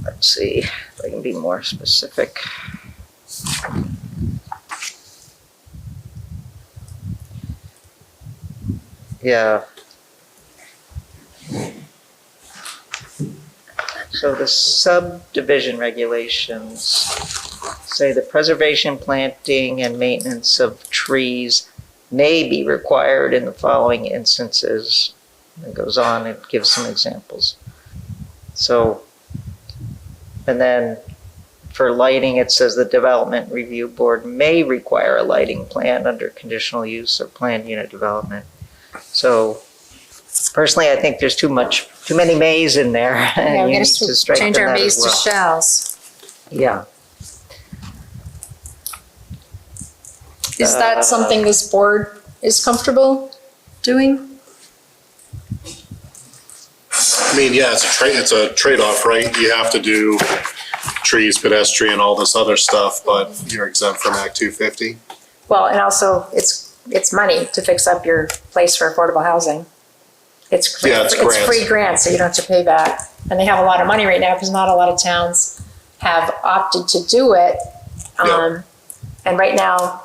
S9: let's see if I can be more specific. Yeah. So the subdivision regulations say the preservation, planting, and maintenance of trees may be required in the following instances. It goes on, it gives some examples. So, and then for lighting, it says the Development Review Board may require a lighting plan under conditional use or planned unit development. So Personally, I think there's too many mays in there.
S1: Yeah,
S9: And
S1: we
S9: you need
S1: gotta
S9: to strengthen
S1: change our
S9: that
S1: mays
S9: as
S1: to
S9: well.
S1: shells.
S9: Yeah.
S1: Is that something this board is comfortable doing?
S6: I mean, yeah, it's a trade-off, right? You have to do trees, pedestrian, all this other stuff, but you're exempt from Act 250.
S1: Well, and also, it's money to fix up your place for affordable housing. It's
S6: grants.
S1: free grants, so you don't have to pay back. And they have a lot of money right now, because not a lot of towns have opted to do it.
S6: Yeah.
S1: And right now,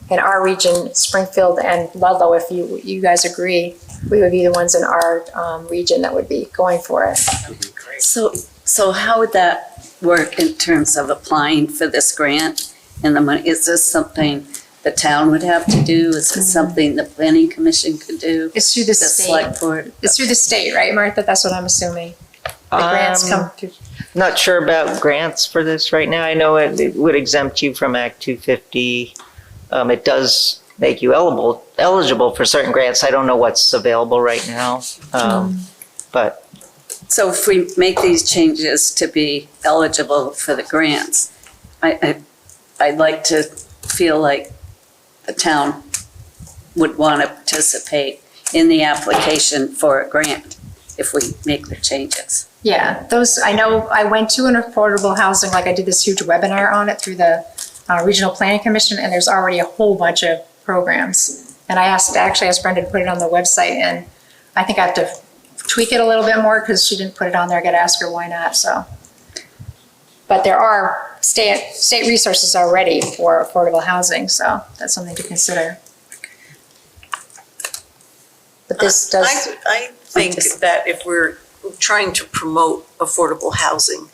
S1: in our region, Springfield and Ludlow, if you guys agree, we would be the ones in our region that would be going for it.
S4: So how would that work in terms of applying for this grant and the money? Is this something the town would have to do? Is it something the planning commission could do?
S1: It's through the
S4: The
S1: state.
S4: select board?
S1: It's through the state, right, Martha? That's what I'm assuming. The grants come through.
S9: Not sure about grants for this right now. I know it would exempt you from Act 250. It does make you eligible for certain grants. I don't know what's available right now. But
S4: So if we make these changes to be eligible for the grants, I'd like to feel like the town would want to participate in the application for a grant if we make the changes.
S1: Yeah, I know I went to an affordable housing, like I did this huge webinar on it through the Regional Planning Commission, and there's already a whole bunch of programs. And I actually asked Brenda to put it on the website, and I think I have to tweak it a little bit more because she didn't put it on there. I got to ask her why not, so. But there are state resources already for affordable housing, so that's something to consider. But this does.
S2: I think that if we're trying to promote affordable housing,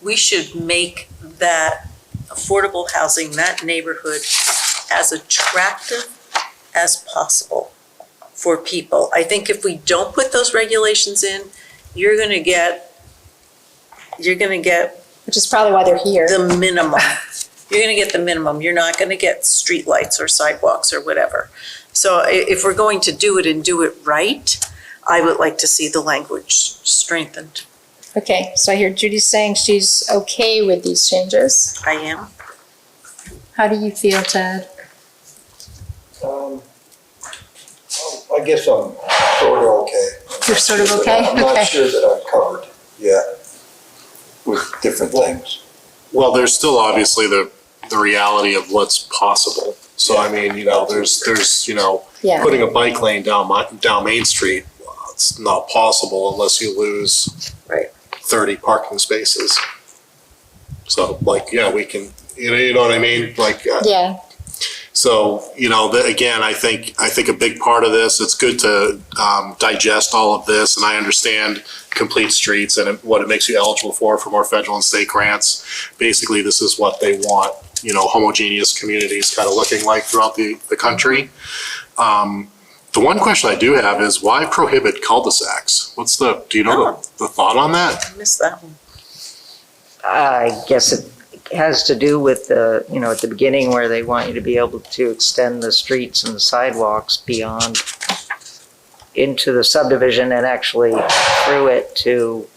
S2: we should make that affordable housing, that neighborhood, as attractive as possible for people. I think if we don't put those regulations in, you're gonna get
S1: Which is probably why they're here.
S2: the minimum. You're gonna get the minimum. You're not gonna get streetlights or sidewalks or whatever. So if we're going to do it and do it right, I would like to see the language strengthened.
S1: Okay, so I hear Judy saying she's okay with these changes.
S2: I am.
S1: How do you feel, Ted?
S8: I guess I'm sort of okay.
S1: You're sort of okay?
S8: I'm
S1: Okay.
S8: not sure that I'm covered yet with different things.
S6: Well, there's still obviously the reality of what's possible. So, I mean, there's
S1: Yeah.
S6: putting a bike lane down Main Street, well, it's not possible unless you lose
S2: Right.
S6: 30 parking spaces. So, we can, you know what I mean?
S1: Yeah.
S6: So, again, I think a big part of this, it's good to digest all of this, and I understand complete streets and what it makes you eligible for more federal and state grants. Basically, this is what they want, homogeneous communities kind of looking like throughout the country. The one question I do have is why prohibit cul-de-sacs? Do you know the thought on that?
S2: I missed that one.
S9: I guess it has to do with at the beginning where they want you to be able to extend the streets and the sidewalks beyond into the subdivision and actually through it to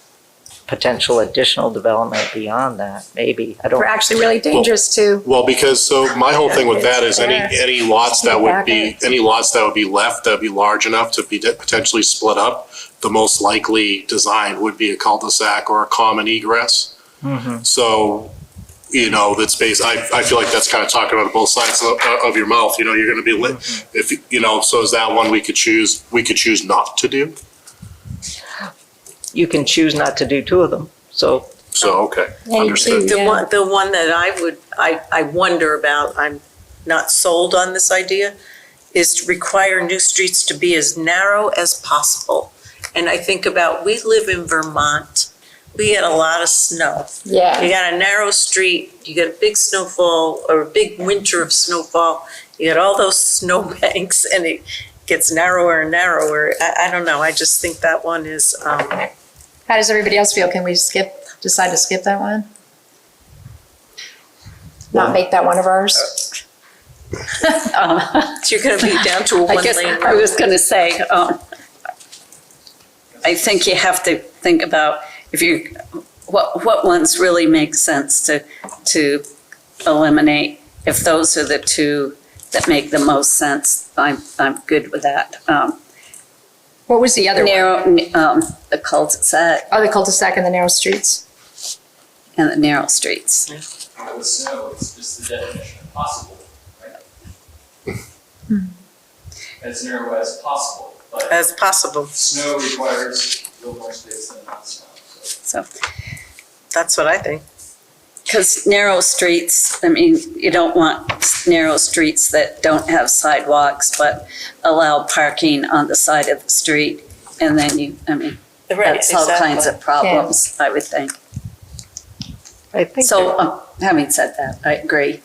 S9: potential additional development beyond that, maybe. I don't.
S1: We're actually really dangerous too.
S6: Well, because my whole thing with that is any lots that would be left that would be large enough to be potentially split up, the most likely design would be a cul-de-sac or a common egress.
S9: Mhm.
S6: So, that's based, I feel like that's kind of talking about both sides of your mouth, you're going to be lit. If, so is that one we could choose not to do?
S9: You can choose not to do two of them, so.
S6: Okay, understood.
S2: The one that I wonder about, I'm not sold on this idea, is to require new streets to be as narrow as possible. And I think about, we live in Vermont, we get a lot of snow.
S1: Yeah.
S2: You got a narrow street, you get a big snowfall or a big winter of snowfall, you get all those snowbanks and it gets narrower and narrower. I don't know, I just think that one is,
S1: How does everybody else feel? Can we decide to skip that one? Not make that one of ours?
S2: so you're gonna be down to a
S4: I guess
S2: one-lane
S4: I
S2: road.
S4: was going to say, I think you have to think about what ones really make sense to eliminate. If those are the two that make the most sense, I'm good with that.
S1: What was the other one?
S4: The cul-de-sac
S1: Oh, the cul-de-sac and the narrow streets.
S4: and the narrow streets.
S12: With snow, it's just the definition of possible, right? As narrow as possible, but
S2: As possible.
S12: snow requires a little more space than not snow, so.
S4: So,
S2: That's what I think.
S4: because narrow streets, I mean, you don't want narrow streets that don't have sidewalks, but allow parking on the side of the street. And then that's all kinds of problems, I would think.
S9: I think
S4: So, having said that, I agree.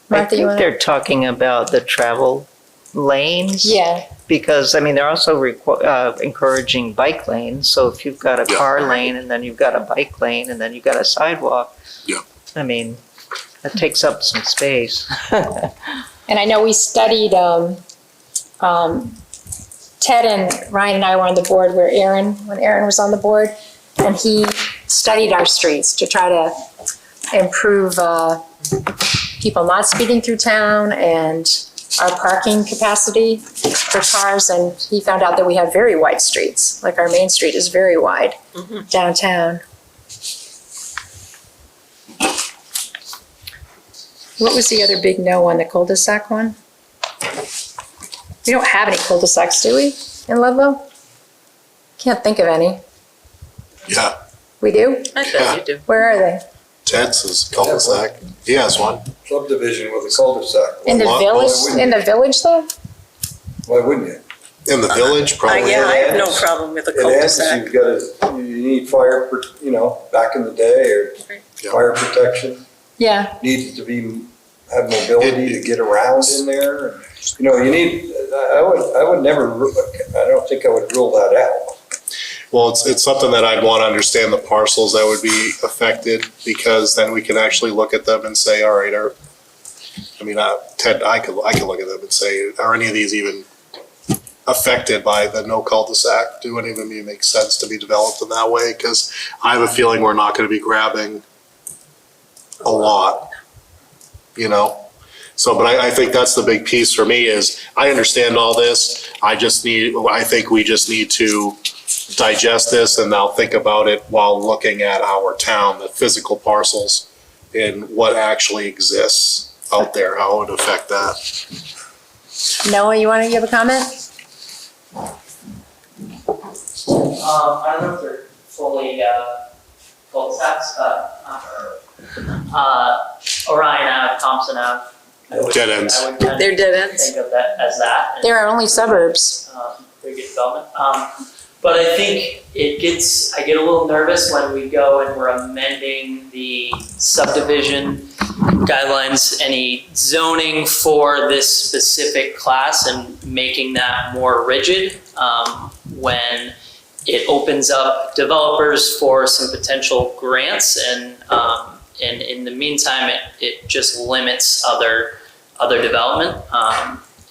S1: Martha, you want to?
S9: they're talking about the travel lanes.
S1: Yeah,
S9: Because, I mean, they're also encouraging bike lanes, so if you've got a car lane and then you've got a bike lane and then you've got a sidewalk.
S6: Yeah.
S9: I mean, that takes up some space.
S1: and I know we studied, Ted and Ryan and I were on the board when Aaron was on the board, and he studied our streets to try to improve, people not speeding through town and our parking capacity for cars, and he found out that we have very wide streets, like our main street is very wide downtown. What was the other big no one, the cul-de-sac one? We don't have any cul-de-sacs, do we, in Ludlow? Can't think of any.
S6: Yeah,
S1: We do?
S2: I bet you do.
S1: Where are they?
S6: Ted's is cul-de-sac. He has one.
S8: Subdivision with a cul-de-sac.
S1: In the
S6: Well,
S1: village, in the village though?
S8: Why wouldn't you?
S6: In the village, probably.
S2: Yeah, I have no problem with a
S8: It adds,
S2: cul-de-sac.
S8: you need fire, back in the day, or
S6: Yeah.
S8: fire protection.
S1: Yeah.
S8: Needs to have mobility to get around in there. And, you need, I would never, I don't think I would rule that out.
S6: Well, it's something that I'd want to understand the parcels that would be affected, because then we can actually look at them and say, all right, Ted, I could look at them and say, are any of these even affected by the no cul-de-sac? Do any of them even make sense to be developed in that way? Because I have a feeling we're not going to be grabbing a lot, So, but I think that's the big piece for me is I understand all this. I think we just need to digest this and now think about it while looking at our town, the physical parcels and what actually exists out there, how it would affect that.
S1: Noah, you want to give a comment?
S7: I don't know if they're fully cul-de-sacs, Orion Ave, Thompson Ave.
S6: Dead ends.
S7: I would kind
S2: They're
S7: of
S2: dead ends.
S7: think of that as that. and,
S1: There are only suburbs.
S7: Pretty good development. But I think I get a little nervous when we go and we're amending the subdivision guidelines, any zoning for this specific class and making that more rigid, when it opens up developers for some potential grants and in the meantime, it just limits other development.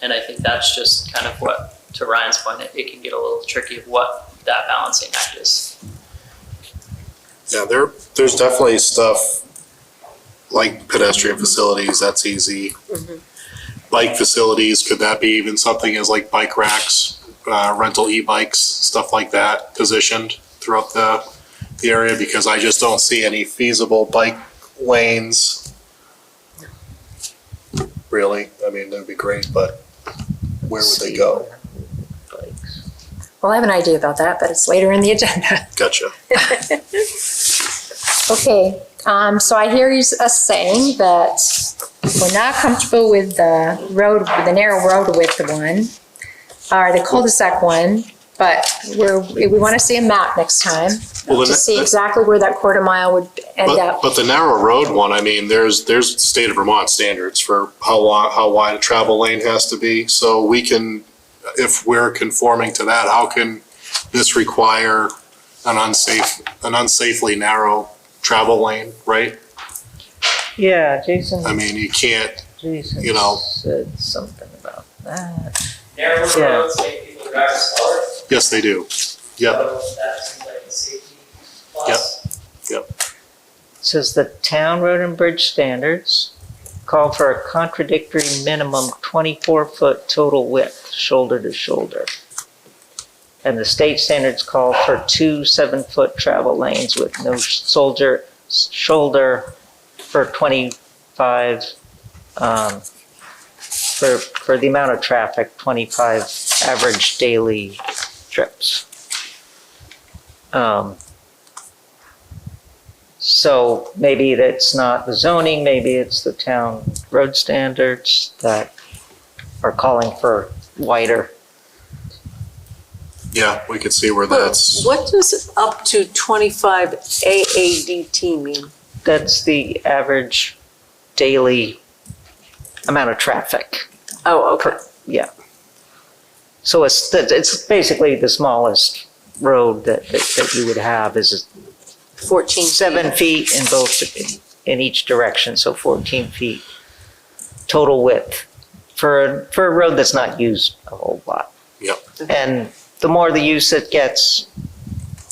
S7: And I think that's just kind of what, to Ryan's point, it can get a little tricky of what that balancing act is.
S6: Yeah, there's definitely stuff like pedestrian facilities, that's easy. Bike facilities, could that be even something as like bike racks, rental e-bikes, stuff like that positioned throughout the area? Because I just don't see any feasible bike lanes. Really, I mean, that'd be great, but where would they go?
S1: Well, I have an idea about that, but it's later in the agenda.
S6: Gotcha.
S1: Okay, so I hear us saying that we're not comfortable with the narrow road width one, or the cul-de-sac one, but we want to see a map next time
S6: Well,
S1: to see exactly where that quarter mile would end up.
S6: But the narrow road one, I mean, there's state of Vermont standards for how wide a travel lane has to be. So we can, if we're conforming to that, how can this require an unsafely narrow travel lane, right?
S9: Yeah, Jason.
S6: I mean, you can't,
S9: Jason said something about that.
S7: Narrow
S9: Yeah.
S7: roads make people drive slower.
S6: yes, they do. Yep.
S7: So that seems like a safety plus.
S9: Says the town road and bridge standards call for a contradictory minimum 24-foot total width, shoulder to shoulder. And the state standards call for 2 7-foot travel lanes with no shoulder for 25, for the amount of traffic, 25 average daily trips. So maybe that's not the zoning, maybe it's the town road standards that are calling for wider.
S6: Yeah, we could see where that's,
S13: What does up to 25 AADT mean?
S9: That's the average daily amount of traffic.
S13: Oh, okay.
S9: Yeah. So it's basically the smallest road that you would have is
S13: 14
S9: 7 feet in both, in each direction, so 14 feet total width for a road that's not used a whole lot.
S6: Yep.
S9: And the more the use it gets,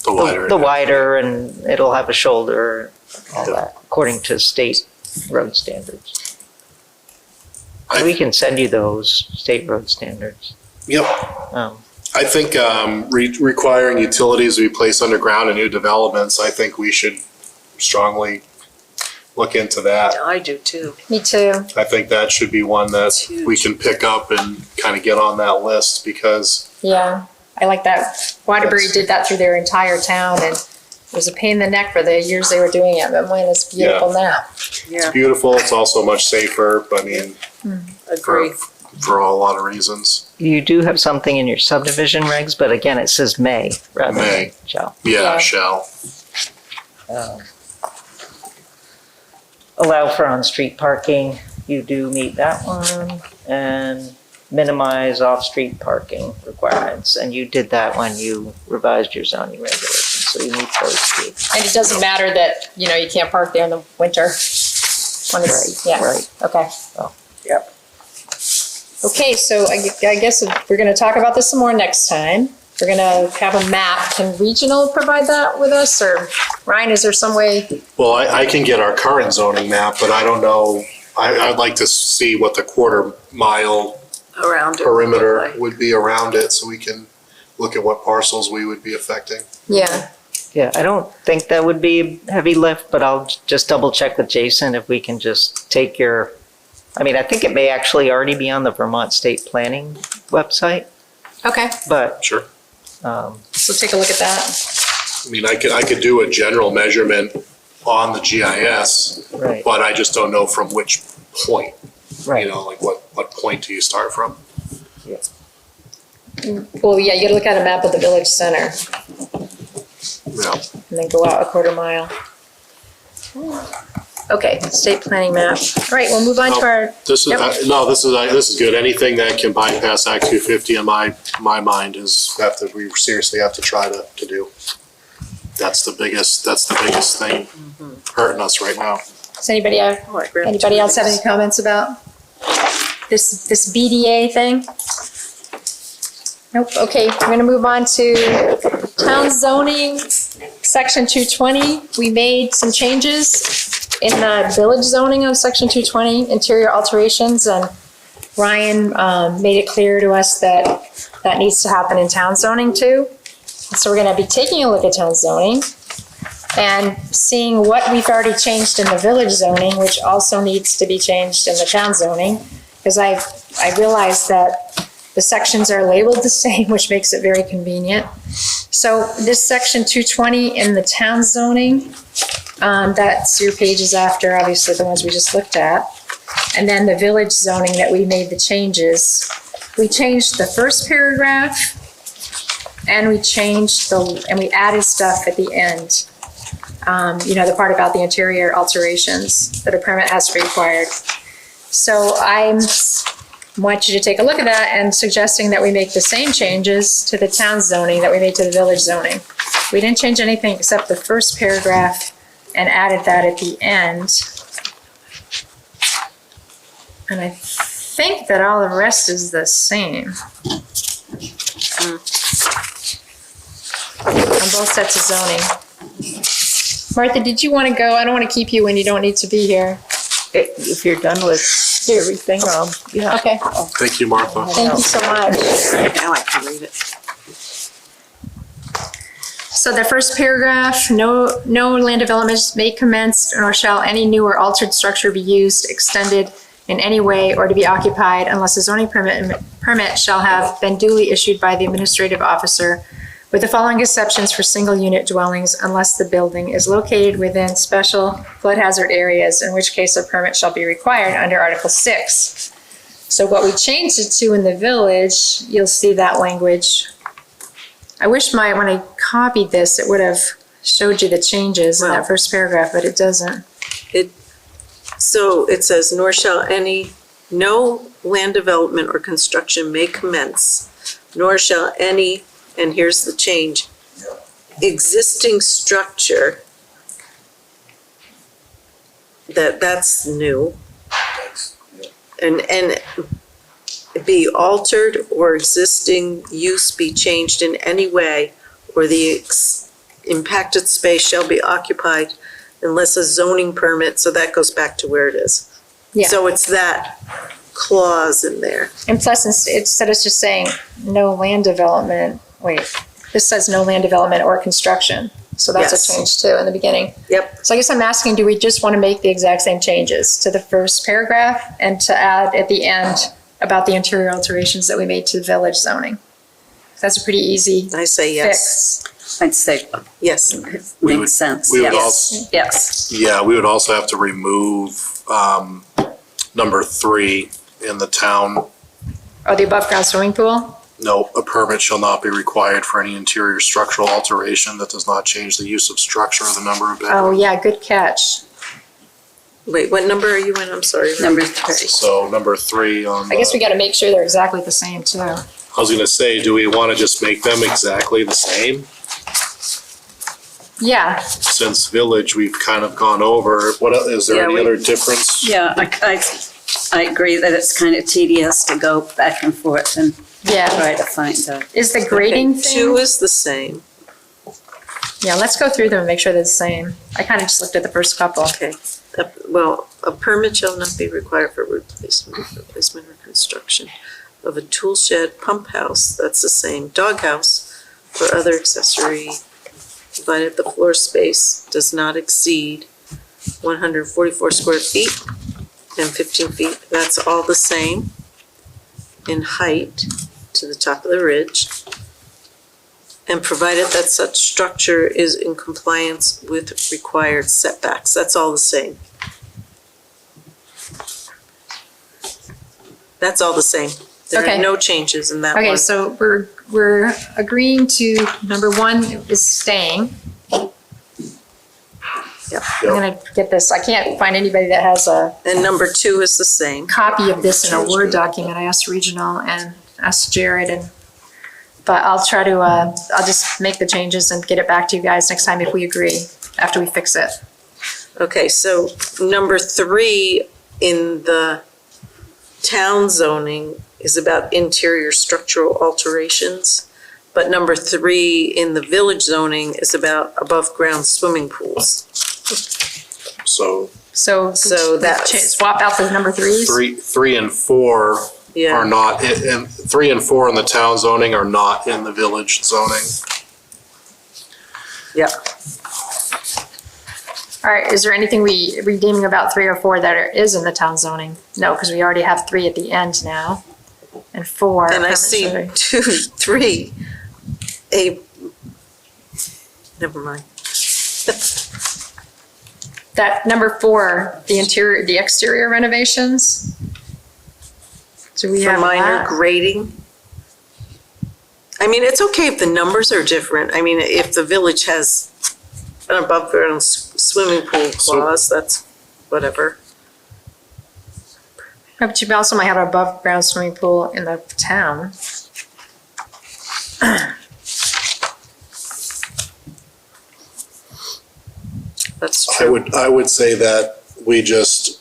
S6: the wider.
S9: the wider, and it'll have a shoulder, all that, according to state road standards. We can send you those state road standards.
S6: Yep. I think requiring utilities to be placed underground in new developments, I think we should strongly look into that.
S13: I do too.
S1: Me too.
S6: I think that should be one that we can pick up and kind of get on that list because,
S1: Yeah, I like that. Waterbury did that through their entire town, and it was a pain in the neck for the years they were doing it, but man, it's beautiful now.
S6: it's beautiful, it's also much safer, I mean,
S13: Agree.
S6: for a lot of reasons.
S9: You do have something in your subdivision regs, but again, it says may rather than
S6: May.
S9: shall.
S6: Yeah,
S1: Yeah.
S6: shall.
S9: Allow for on-street parking, you do meet that one, and minimize off-street parking requirements, and you did that when you revised your zoning regulations, so you meet those two.
S1: And it doesn't matter that, you can't park there in the winter. When it's, yeah,
S9: Right.
S1: okay.
S9: Oh, yep.
S1: Okay, so I guess we're gonna talk about this some more next time. We're gonna have a map. Can regional provide that with us, or Ryan, is there some way?
S6: Well, I can get our current zoning map, but I don't know, I'd like to see what the quarter mile
S13: Around it.
S6: perimeter would be around it so we can look at what parcels we would be affecting.
S1: Yeah,
S9: Yeah, I don't think that would be a heavy lift, but I'll just double check with Jason if we can just take your, I think it may actually already be on the Vermont State Planning website,
S1: okay,
S9: but,
S6: Sure.
S1: so take a look at that.
S6: I mean, I could do a general measurement on the GIS,
S9: right,
S6: but I just don't know from which point.
S9: right.
S6: Like what point do you start from?
S1: Well, yeah, you gotta look at a map of the village center
S6: Yeah.
S1: and then go out a quarter mile. Okay, state planning map. All right, we'll move on to our,
S6: This is,
S1: Yep.
S6: this is good. Anything that can bypass Act 250 in my mind is, we seriously have to try to do. That's the biggest thing hurting us right now.
S1: does anybody else have any comments about this BDA thing? Nope, okay, we're gonna move on to town zoning, section 220. We made some changes in the village zoning of section 220, interior alterations, and Ryan made it clear to us that that needs to happen in town zoning too. So we're gonna be taking a look at town zoning and seeing what we've already changed in the village zoning, which also needs to be changed in the town zoning. Because I realized that the sections are labeled the same, which makes it very convenient. So this section 220 in the town zoning, that's your pages after, obviously, the ones we just looked at. And then the village zoning that we made the changes. We changed the first paragraph, and we added stuff at the end. The part about the interior alterations that a permit has to be required. So I want you to take a look at that and suggesting that we make the same changes to the town zoning that we made to the village zoning. We didn't change anything except the first paragraph and added that at the end. And I think that all the rest is the same. on both sets of zoning. Martha, did you want to go? I don't want to keep you when you don't need to be here.
S9: If you're done with everything, yeah.
S1: Okay,
S6: Thank you, Martha.
S1: thank you so much.
S13: Now I can read it.
S1: So the first paragraph, no land development may commence nor shall any new or altered structure be used, extended in any way or to be occupied unless a zoning permit shall have been duly issued by the administrative officer, with the following exceptions for single unit dwellings unless the building is located within special flood hazard areas, in which case a permit shall be required under Article 6. So what we changed it to in the village, you'll see that language. I wish when I copied this, it would have showed you the changes in that first paragraph, but it doesn't.
S13: So it says, nor shall no land development or construction may commence, nor shall any, and here's the change, existing structure, that's new, and be altered or existing use be changed in any way, or the impacted space shall be occupied unless a zoning permit, so that goes back to where it is.
S1: Yeah.
S13: So it's that clause in there.
S1: And plus, instead of just saying no land development, this says no land development or construction. So that's
S13: Yes.
S1: a change too in the beginning.
S13: Yep.
S1: So I guess I'm asking, do we just want to make the exact same changes to the first paragraph and to add at the end about the interior alterations that we made to village zoning? That's a pretty easy
S13: I say yes.
S1: fix.
S4: I'd say,
S13: Yes.
S6: We would-
S4: makes sense,
S6: we would
S4: yes.
S6: also-
S4: Yes,
S6: Yeah, we would also have to remove number 3 in the town.
S1: Oh, the above ground swimming pool?
S6: No, a permit shall not be required for any interior structural alteration that does not change the use of structure or the number of bedrooms.
S1: Oh, yeah, good catch.
S13: Wait, what number are you in? I'm sorry.
S4: number 3.
S6: So number 3 on
S1: I guess we
S6: the,
S1: got to make sure they're exactly the same too.
S6: I was gonna say, do we wanna just make them exactly the same?
S1: Yeah,
S6: Since village, we've kind of gone over, is there
S4: Yeah,
S6: any
S4: we-
S6: other difference?
S4: Yeah, I agree that it's kind of tedious to go back and forth and
S1: yeah.
S4: try to find a.
S1: Is the grading
S13: Okay, 2
S1: thing?
S13: is the same.
S1: Yeah, let's go through them and make sure they're the same. I kind of just looked at the first couple.
S13: Okay. Well, a permit shall not be required for replacement or construction of a tool shed, pump house, that's the same, dog house, or other accessory, provided the floor space does not exceed 144 square feet and 15 feet. That's all the same in height to the top of the ridge. And provided that such structure is in compliance with required setbacks. That's all the same. That's all the same. There
S1: Okay.
S13: are no changes in that one.
S1: Okay, so we're agreeing to number 1 is staying.
S13: Yep.
S1: I'm gonna get this. I can't find anybody that has a
S13: And number 2 is the same.
S1: copy of this in a Word document. I asked Regional and asked Jared but I'll try to, I'll just make the changes and get it back to you guys next time if we agree, after we fix it.
S13: Okay, so number 3 in the town zoning is about interior structural alterations, but number 3 in the village zoning is about above-ground swimming pools.
S6: So
S1: So
S13: that's-
S1: swap out the number 3s?
S6: 3 and 4 are
S13: Yeah,
S6: not, and 3 and 4 in the town zoning are not in the village zoning.
S13: yeah.
S1: All right, is there anything we redeeming about 3 or 4 that is in the town zoning? No, because we already have 3 at the end now, and 4.
S13: And I see 2, 3, never mind.
S1: That number 4, the exterior renovations? Do we
S13: For
S1: have
S13: minor
S1: that?
S13: grading. I mean, it's okay if the numbers are different. I mean, if the village has an above-ground swimming pool clause, that's whatever.
S1: But you also might have an above-ground swimming pool in the town.
S13: That's true.
S6: I would say that we just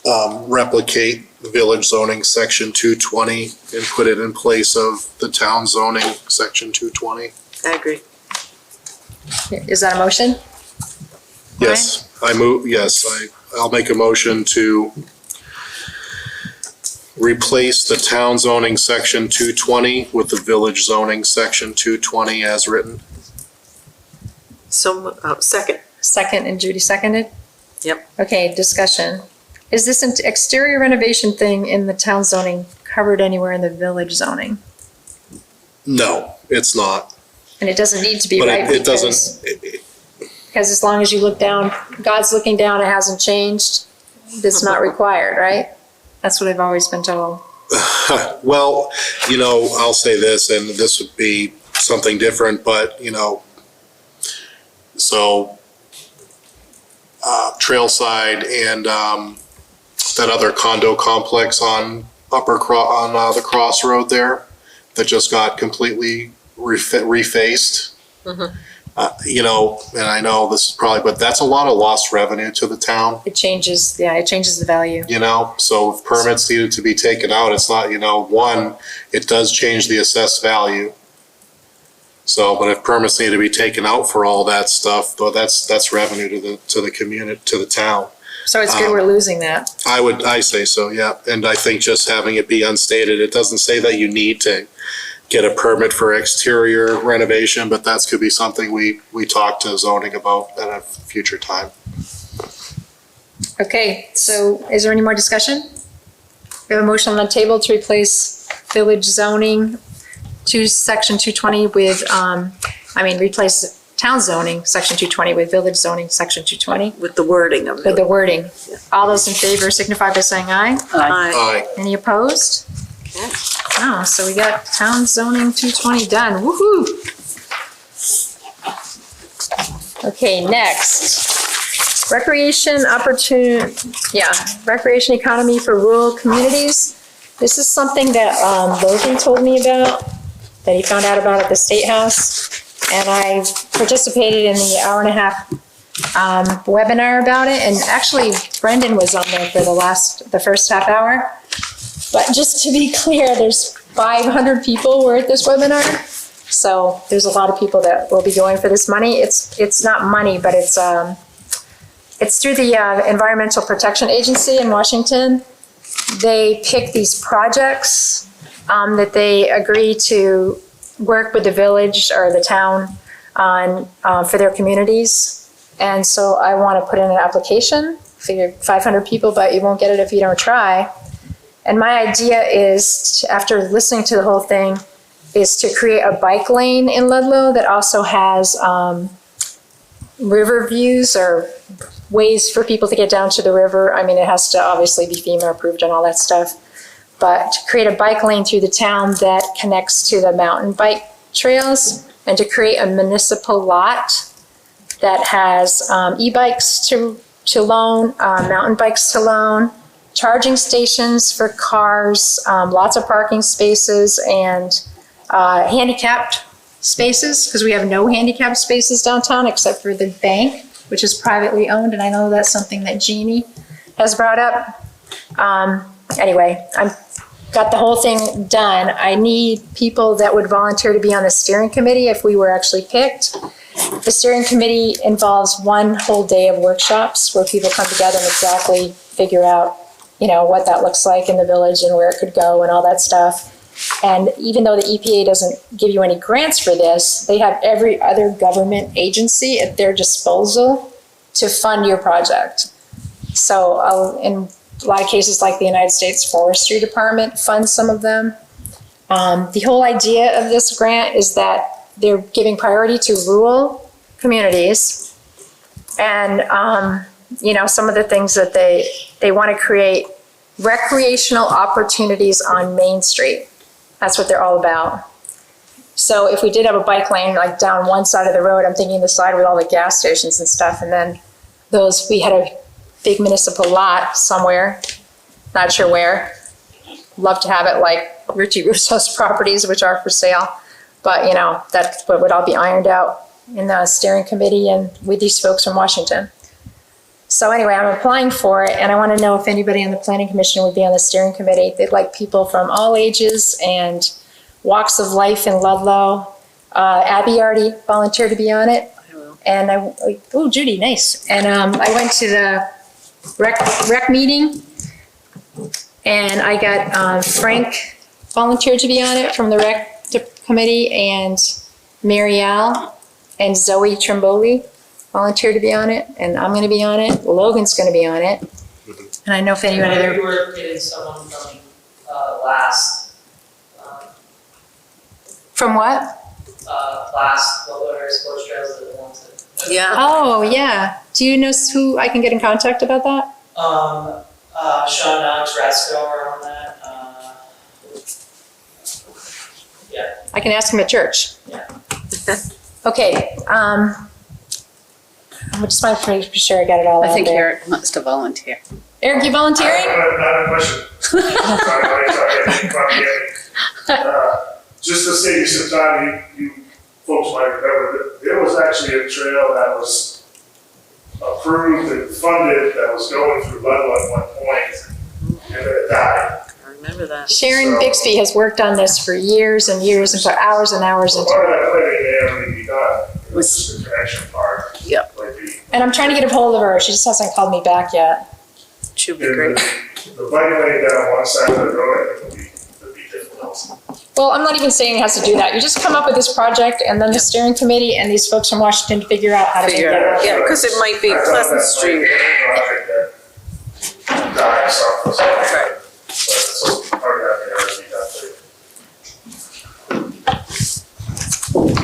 S6: replicate the village zoning section 220 and put it in place of the town zoning section 220.
S13: I agree.
S1: Is that a motion?
S6: Yes, I'll make a motion to replace the town zoning section 220 with the village zoning section 220 as written.
S13: So, second.
S1: Second, and Judy seconded?
S13: Yep.
S1: Okay, discussion. Is this exterior renovation thing in the town zoning covered anywhere in the village zoning?
S6: No, it's not.
S1: And it doesn't need to be,
S6: But
S1: right?
S6: it doesn't,
S1: Because as long as you look down, God's looking down, it hasn't changed, it's not required, right? That's what I've always been told.
S6: well, I'll say this, and this would be something different, but, so Trailside and that other condo complex on the crossroad there that just got completely refaced. And I know this is probably, but that's a lot of lost revenue to the town.
S1: It changes the value.
S6: So if permits needed to be taken out, it's not, one, it does change the assessed value. So, but if permits need to be taken out for all that stuff, though, that's revenue to the community, to the town.
S1: So it's good we're losing that.
S6: I say so, yeah. And I think just having it be unstated, it doesn't say that you need to get a permit for exterior renovation, but that could be something we talk to zoning about at a future time.
S1: Okay, so is there any more discussion? We have a motion on the table to replace village zoning to section 220 with, replace town zoning, section 220 with village zoning, section 220.
S13: With the wording of it.
S1: With the wording. All those in favor signify by saying aye.
S6: Aye.
S1: Any opposed?
S13: Okay.
S1: Oh, so we got town zoning 220 done. Woohoo! Okay, next. Recreation economy for rural communities. This is something that Logan told me about, that he found out about at the State House. And I participated in the hour-and-a-half webinar about it. And actually, Brendan was on there for the first half hour. But just to be clear, there's 500 people were at this webinar. So there's a lot of people that will be going for this money. It's not money, but it's through the Environmental Protection Agency in Washington. They pick these projects that they agree to work with the village or the town on for their communities. And so I want to put in an application. Figure 500 people, but you won't get it if you don't try. And my idea is, after listening to the whole thing, is to create a bike lane in Ludlow that also has river views or ways for people to get down to the river. I mean, it has to obviously be FEMA approved and all that stuff. But to create a bike lane through the town that connects to the mountain bike trails, and to create a municipal lot that has e-bikes to loan, mountain bikes to loan, charging stations for cars, lots of parking spaces, and handicapped spaces, because we have no handicapped spaces downtown except for the bank, which is privately owned, and I know that's something that Jeannie has brought up. Anyway, I've got the whole thing done. I need people that would volunteer to be on the steering committee if we were actually picked. The steering committee involves one whole day of workshops where people come together and exactly figure out what that looks like in the village and where it could go and all that stuff. And even though the EPA doesn't give you any grants for this, they have every other government agency at their disposal to fund your project. So in a lot of cases, like the United States Forestry Department funds some of them. The whole idea of this grant is that they're giving priority to rural communities. And some of the things that they want to create recreational opportunities on Main Street. That's what they're all about. So if we did have a bike lane like down one side of the road, I'm thinking the side with all the gas stations and stuff, and then we had a big municipal lot somewhere, not sure where. Love to have it like Richie Russo's properties, which are for sale. But that would all be ironed out in the steering committee and with these folks from Washington. So anyway, I'm applying for it, and I want to know if anybody on the Planning Commission would be on the steering committee. They'd like people from all ages and walks of life in Ludlow. Abby already volunteered to be on it.
S13: I will.
S1: And oh, Judy, nice. And I went to the rec meeting, and I got Frank volunteered to be on it from the rec committee, and Mary Al and Zoe Trimboli volunteered to be on it, and I'm gonna be on it. Logan's gonna be on it. And I know if anyone
S7: We
S1: other,
S7: were getting someone from last,
S1: from what?
S7: Ludlow Area Sports Trails that wanted.
S13: Yeah.
S1: Oh, yeah. Do you know who I can get in contact about that?
S7: Sean and Alex Rasco are on that. Yeah.
S1: I can ask him at church.
S7: Yeah.
S1: Okay, I just want to make sure I got it all
S4: I
S1: out
S4: think
S1: there.
S4: Eric wants to volunteer.
S1: Eric, you
S11: I
S1: volunteering?
S11: have a question. Just to save you some time, you folks might remember that there was actually a trail that was approved and funded that was going through Ludlow at one point, and then it died.
S13: I remember that.
S1: Sharon
S11: So-
S1: Bixby has worked on this for years and years and put hours and hours
S11: So
S1: into
S11: part of
S1: it.
S11: that planning may already be done, it's just the connection part.
S13: Yep.
S11: Might be.
S1: And I'm trying to get a hold of her. She just hasn't called me back yet.
S13: Should be
S11: And
S13: great.
S11: the bike lane down one side of the road, I think would be difficult.
S1: Well, I'm not even saying it has to do that. You just come up with this project, and then the steering committee and these folks from Washington figure out how to make
S13: Figure
S1: it
S13: it out.
S1: work.
S13: Yeah, because it might be
S11: I thought
S13: Pleasant
S11: that might
S13: Street.
S11: be a project that died or something.
S13: Right.
S11: But so part of that may already be done too.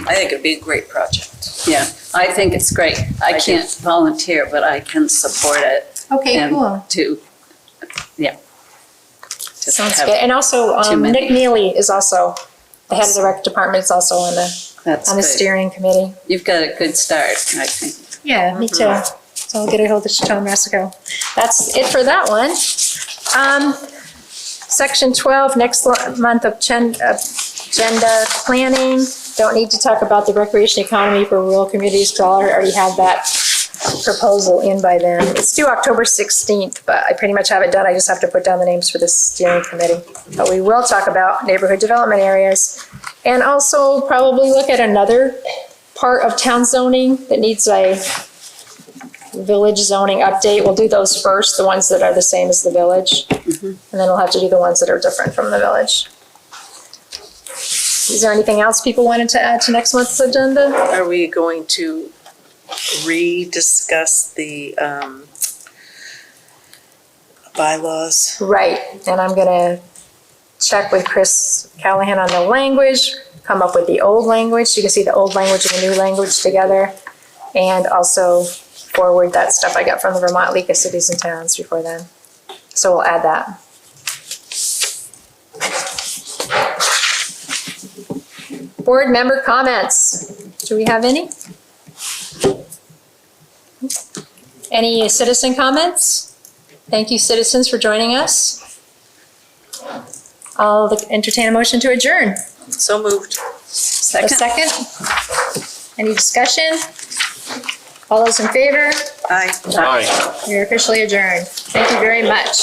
S13: I think it'd be a great project.
S4: Yeah, I think it's great. I can't volunteer, but I can support it.
S1: Okay,
S4: And
S1: cool.
S4: to, yeah. Just
S1: Sounds
S4: have-
S1: good. And also,
S4: too many.
S1: Nick Neely is also, the head of the rec department is also on the
S4: That's good.
S1: steering committee.
S4: You've got a good start, I think.
S1: Yeah, me too. So I'll get a hold of Tom Rasico. That's it for that one. Section 12, next month of agenda planning. Don't need to talk about the recreation economy for rural communities, because I already had that proposal in by then. It's due October 16th, but I pretty much have it done. I just have to put down the names for the steering committee. But we will talk about neighborhood development areas, and also probably look at another part of town zoning that needs a village zoning update. We'll do those first, the ones that are the same as the village. And then we'll have to do the ones that are different from the village. Is there anything else people wanted to add to next month's agenda?
S13: Are we going to rediscuss the bylaws?
S1: Right, and I'm gonna check with Chris Callahan on the language, come up with the old language, so you can see the old language and the new language together, and also forward that stuff I got from the Vermont League of Cities and Towns before then. So we'll add that. Board member comments. Do we have any? Any citizen comments? Thank you, citizens, for joining us. I'll entertain a motion to adjourn.
S13: So moved.
S1: A second? Any discussion? All those in favor?
S13: Aye.
S6: Aye.
S1: You're officially adjourned. Thank you very much.